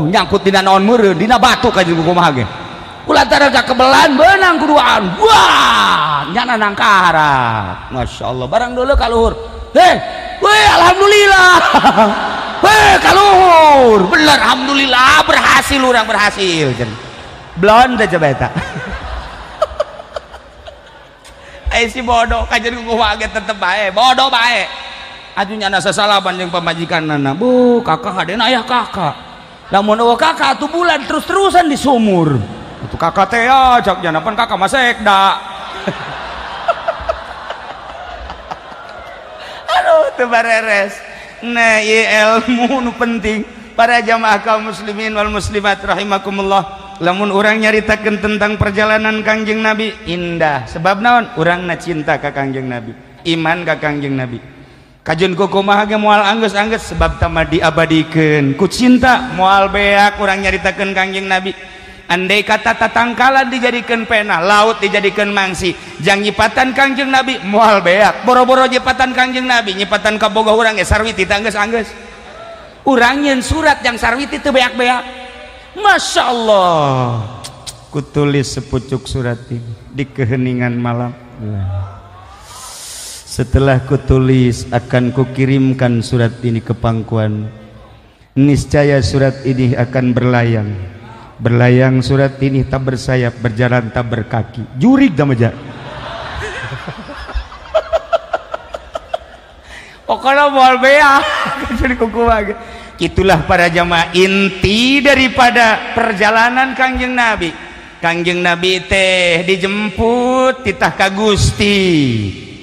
S1: nyangkut dina naon meureun dina batu ka jeung kumaha ge kulantaran kakebelan beunang kuduaan wah nyana nangkarat masyaallah barang deuleu ka luhur alhamdulillah ka luhur bener alhamdulillah berhasil urang berhasil blon teh coba eta si bodoh kajian kumaha ge tetep bae bodoh bae atuh nyana sasalaban jeung pamajikanna bu kakak hadena aya kakak lamun eueuh kakak atuh bulan terus-terusan di sumur atuh kakak teh ya cak nyana pan kakak mah sekda aduh teu bareres nah ieu ilmu nu penting para jamaah kaum muslimin wal muslimat rahimakumullah. Lamun orang nyaritakeun tentang perjalanan Kangjeng Nabi indah sebab naon urangna cinta ka Kangjeng Nabi iman ka Kangjeng Nabi kajeun kumaha ge moal anggeus-anggeus sebab tama diabadikeun ku cinta moal beak urang nyaritakeun Kangjeng Nabi andai kata tatangkalan dijadikeun pena laut dijadikeun mangsi jang nyipatan Kangjeng Nabi moal beak boro-boro nyipatan Kangjeng Nabi nyipatan ka boga urang ge sarwiti teh anggeus-anggeus urang nyeun surat yang sarwiti teu beak-beak. Masya Allah kutulis sepucuk surat ini di keheningan malam setelah kutulis akan kukirimkan surat ini ke pangkuan niscaya surat ini akan berlayang surat ini tak bersayap berjalan tak berkaki jurig damaja pokoknya moal bea jadi kukuha itulah para jamaah inti daripada perjalanan Kangjeng Nabi. Kangjeng Nabi teh dijemput titah ka Gusti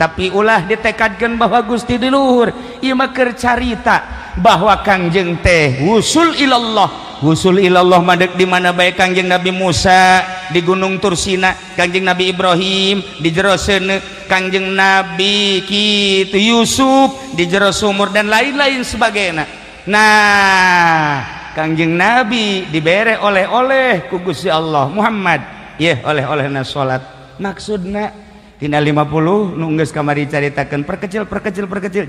S1: tapi ulah ditekadkeun bahwa Gusti di luhur ieu mah keur carita bahwa Kangjeng teh wusul ilallah madeg di mana bae Kangjeng Nabi Musa di Gunung Tursina Kangjeng Nabi Ibrahim di jero seuneu Kangjeng Nabi kitu Yusuf di jero sumur dan lain-lain sebagainya. Nah Kangjeng Nabi dibere oleh-oleh ku Gusti Allah Muhammad oleh-olehna salat maksudna tina 50 nu geus kamari caritakeun perkecil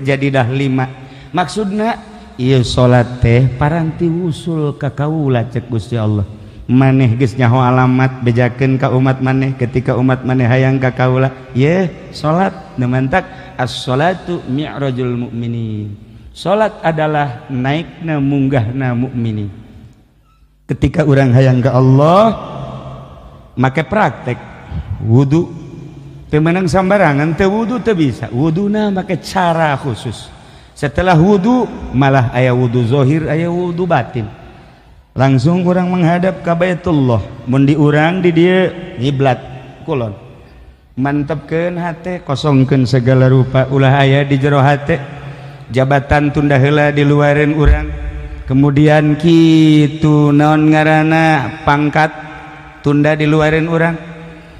S1: jadi dah 5 maksudna ieu salat teh paranti usul ka kaula cek Gusti Allah maneh geus nyaho alamat bejakeun ka umat maneh ketika umat maneh hayang ka kaula ye salat nemantak as-salatu mi'rajul mu'minin salat adalah naikna munggahna mukminin ketika urang hayang ka Allah make praktek wudu teu meunang sambarangan teu wudu teu bisa wuduna make cara khusus setelah wudu malah aya wudu zahir aya wudu batin langsung urang menghadap ka Baitullah mun di urang di dieu ngiblat kulon mantepkeun hate kosongkeun segala rupa ulah aya di jero hate jabatan tunda heula di luareun urang kemudian kitu naon ngaranna pangkat tunda di luareun urang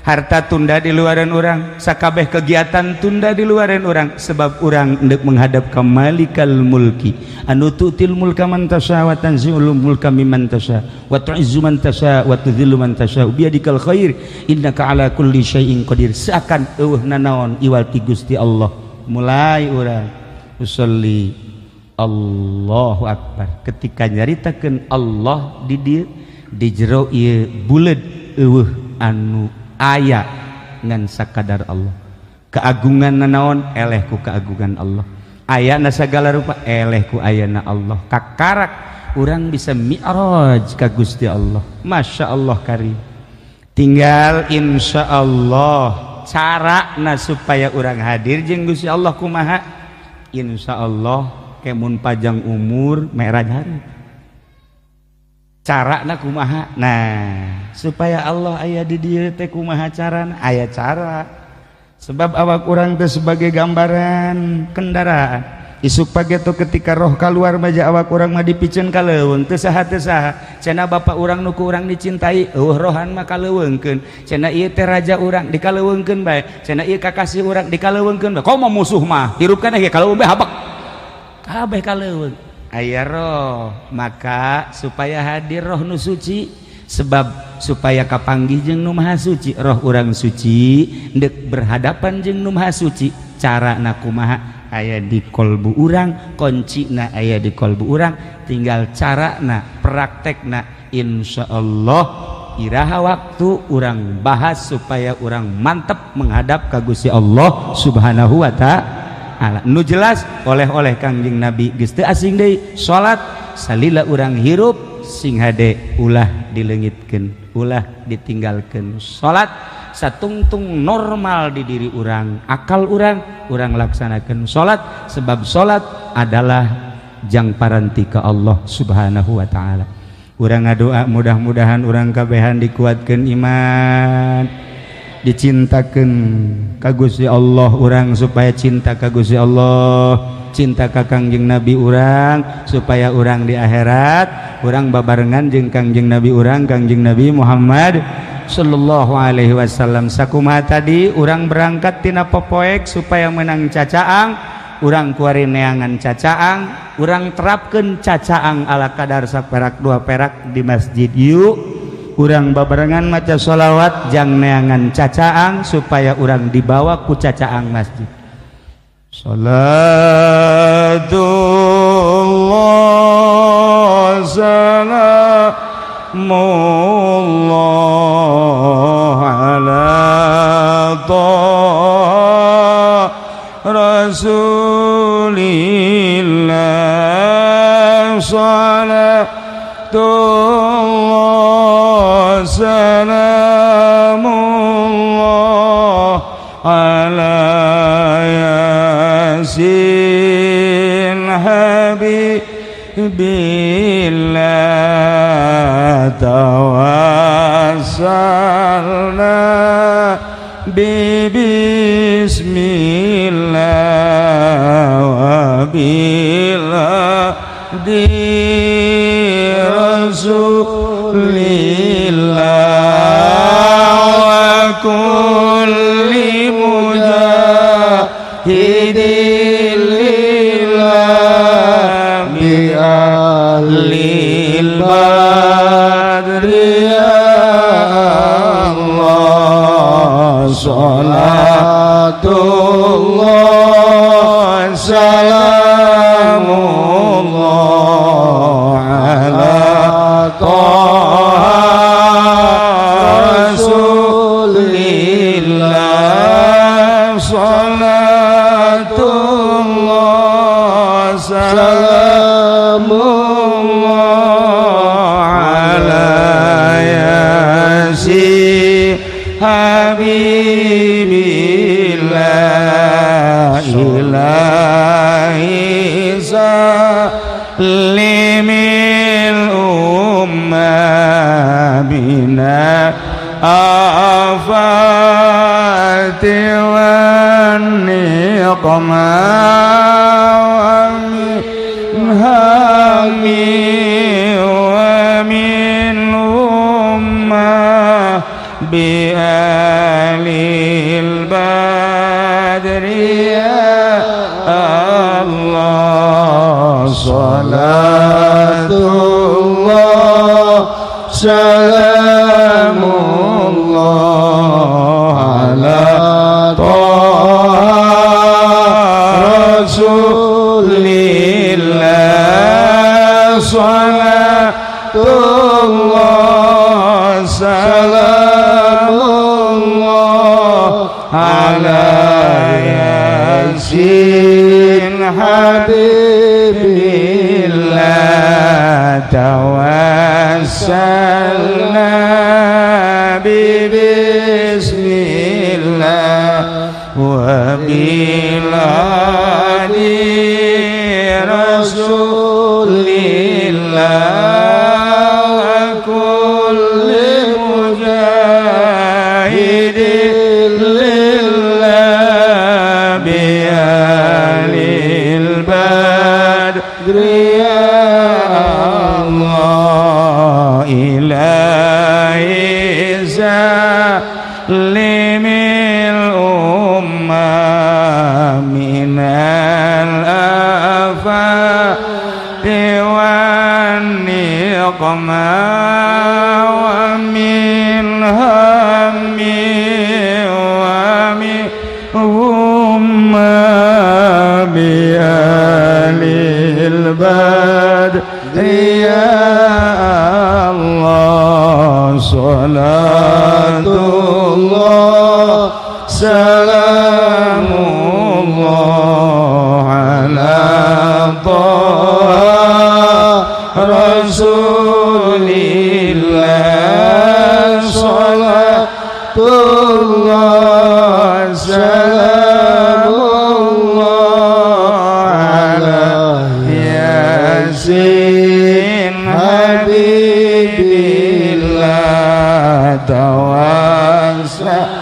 S1: harta tunda di luaran orang sakabeh kegiatan tunda di luaran orang sebab orang hendak menghadap ka Malikal Mulki anu tu'til mulka man tasya wa tanzi'ul mulka mimman tasya wa tu'izzu man tasya wa tudhillu man tasya biyadikal khair innaka ala kulli syai'in qadir seakan eueuh nanaon iwal ti Gusti Allah mulai urang usolli Allahu akbar ketika nyaritakeun Allah di dieu di jero ieu buleud eueuh anu aya ngan sakadar Allah keagungan naon eleh ku keagungan Allah ayana sagala rupa eleh ku ayana Allah kakarak urang bisa mi'raj ka Gusti Allah Masya Allah karim tinggal insya Allah carana supaya urang hadir jeung Gusti Allah kumaha insya Allah kemun pajang umur merah hari carana kumaha nah supaya Allah aya di dieu teh kumaha carana aya cara sebab awak urang teh sebagai gambaran kendaraan isuk pagi tuh ketika roh keluar maja awak urang mah dipikeun ka leuweung teu saha cenah bapak urang nu ku urang dicintai rohan mah kaleuweungkeun cenah ieu teh raja urang dikaleuweungkeun bae cenah ieu kakasih urang dikaleuweungkeun bae komo musuh mah hirup kana ge kaleuweung bae habak kabeh kaleuweung aya roh maka supaya hadir roh nu suci sebab supaya kapanggih jeung nu maha suci roh urang suci ndek berhadapan jeung nu maha suci carana kumaha aya di kolbu urang kuncina aya di kolbu urang tinggal carana praktekna insyaallah iraha waktu urang bahas supaya urang mantep menghadap ka Gusti Allah Subhanahu wa ta'ala nu jelas oleh-oleh Kangjeng Nabi geus teu asing deui salat salila urang hirup sing hade ulah dileungitkeun ulah ditinggalkeun salat satungtung normal di diri urang akal urang laksanakeun salat sebab salat adalah jang paranti ka Allah Subhanahu wa ta'ala urang ngadoa mudah-mudahan urang kabehan dikuatkeun iman dicintakeun ka Gusti Allah urang supaya cinta ka Gusti Allah cinta ka Kangjeng Nabi urang supaya urang di akhirat urang babarengan jeung Kangjeng Nabi urang Kangjeng Nabi Muhammad sallallahu alaihi wasallam sakumaha tadi urang berangkat tina popoek supaya menang cacaang urang kuari neangan cacaang urang terapkeun cacaang ala kadar saperak 2 perak di masjid yuk urang babarengan maca sholawat jang neangan cacaang supaya urang dibawa ku cacaang masjid salatullah salamullah ala taha rasulillah salatullah salamullah ala yasin habibillah tawassalna bismillah wa billah di rasulillah wa kulli mujahidin lillah bi ahlil badri ya Allah salatullah salamullah ala Taha Rasulillah salatullah salamullah ala Yasin Habibillah ilahi salimil ummah bina afati wan niqmah hami wa min ummah bi alil badri ya Allah salatullah salamullah ala Taha Rasulillah salatullah salamullah ala Yasin Habibillah tawassalna bismillah wa biladi rasulillah wa kulli mujahidin lillah bi alil badri ya Allah ilahi salimil ummah minal afati wan niqmah wa min hammi wa min ummah bi alil badri ya Allah salatullah salamullah ala Taha Rasulillah salatullah salamullah ala Yasin Habibillah tawassalna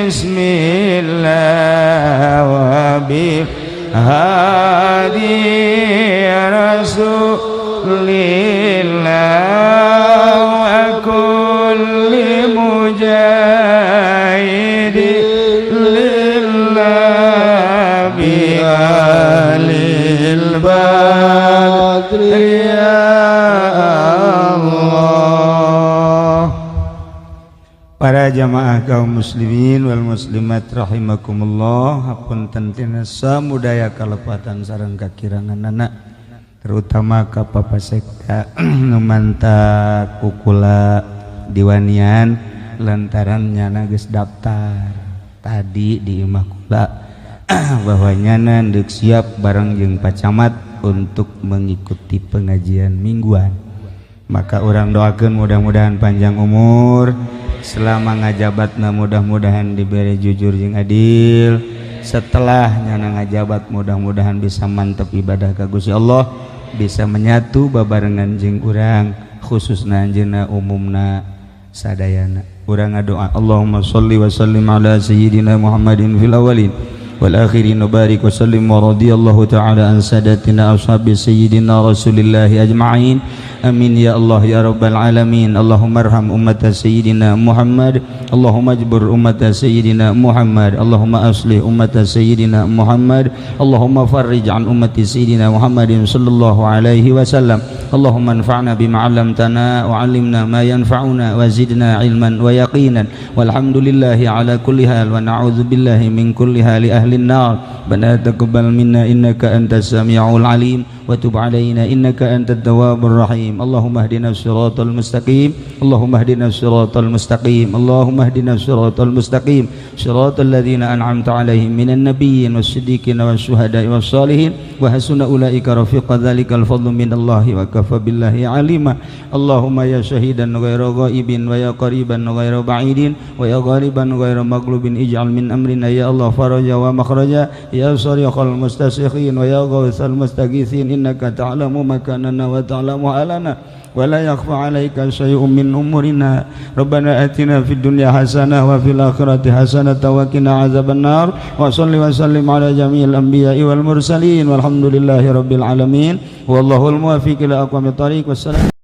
S1: bismillah wa bil hadi rasulillah wa kulli mujahidin lillah bi alil badri ya Allah. Para jamaah kaum muslimin wal muslimat rahimakumullah, hapunten tina samudaya kalepatan sareng kakiranganana, terutama ka papasekta nu manta kukula diwanian lantaran nyana geus daftar tadi di imah kula bahwa nyana deuk siap bareng jeung pacamat untuk mengikuti pengajian mingguan. Maka orang doakeun mudah-mudahan panjang umur selama ngajabatna, mudah-mudahan diberi jujur jeung adil. Setelah nyana ngajabat mudah-mudahan bisa mantep ibadah ka Gusti Allah, bisa menyatu babarengan jeung urang, khususna anjeunna umumna sadayana. Urang ngadoa Allahumma sholli wa sallim ala sayyidina Muhammadin fil awwalin wal akhirin barik wa sallim wa radiyallahu ta'ala an sadatina ashabi sayyidina Rasulillah ajma'in amin ya Allah ya rabbal alamin. Allahumma arham ummat sayyidina Muhammad, Allahumma ajbur ummat sayyidina Muhammad, Allahumma aslih ummat sayyidina Muhammad, Allahumma farrij an ummati sayyidina Muhammadin sallallahu alaihi wasallam. Allahumma anfa'na bima 'allamtana wa 'allimna ma yanfa'una wa zidna ilman wa yaqinan. Walhamdulillahi ala kulli hal wa na'udzu billahi min kulli hali ahli an-nar. Rabbana taqabbal minna innaka antas samiul alim wa tub 'alaina innaka antat tawwabur rahim. Allahumma ihdina siratal mustaqim, Allahumma ihdina siratal mustaqim, Allahumma ihdina siratal mustaqim, siratal ladzina an'amta 'alaihim minan nabiyyin was-siddiqin wasyuhada'i was-shalihin wa hasuna ulaika rafiqa. Dzalikal fadlu minallahi wa kafa billahi alima. Allahumma ya syahidan ghaira ghaibin wa ya qariban ghaira ba'idin wa ya ghaliban ghaira maghlubin ij'al min amrina ya Allah faraja wa makhraja ya sariqal mustasykhin wa ya ghawthal mustaghithin innaka ta'lamu makanana wa ta'lamu halana wa la yakhfa 'alaika syai'un min umurina. Rabbana atina fid dunya hasanah wa fil akhirati hasanah wa qina adzabannar wa shalli wa sallim ala jami'il anbiya'i wal mursalin walhamdulillahi rabbil alamin. Wallahul muwaffiq ila aqwamit thariq. Wassalam.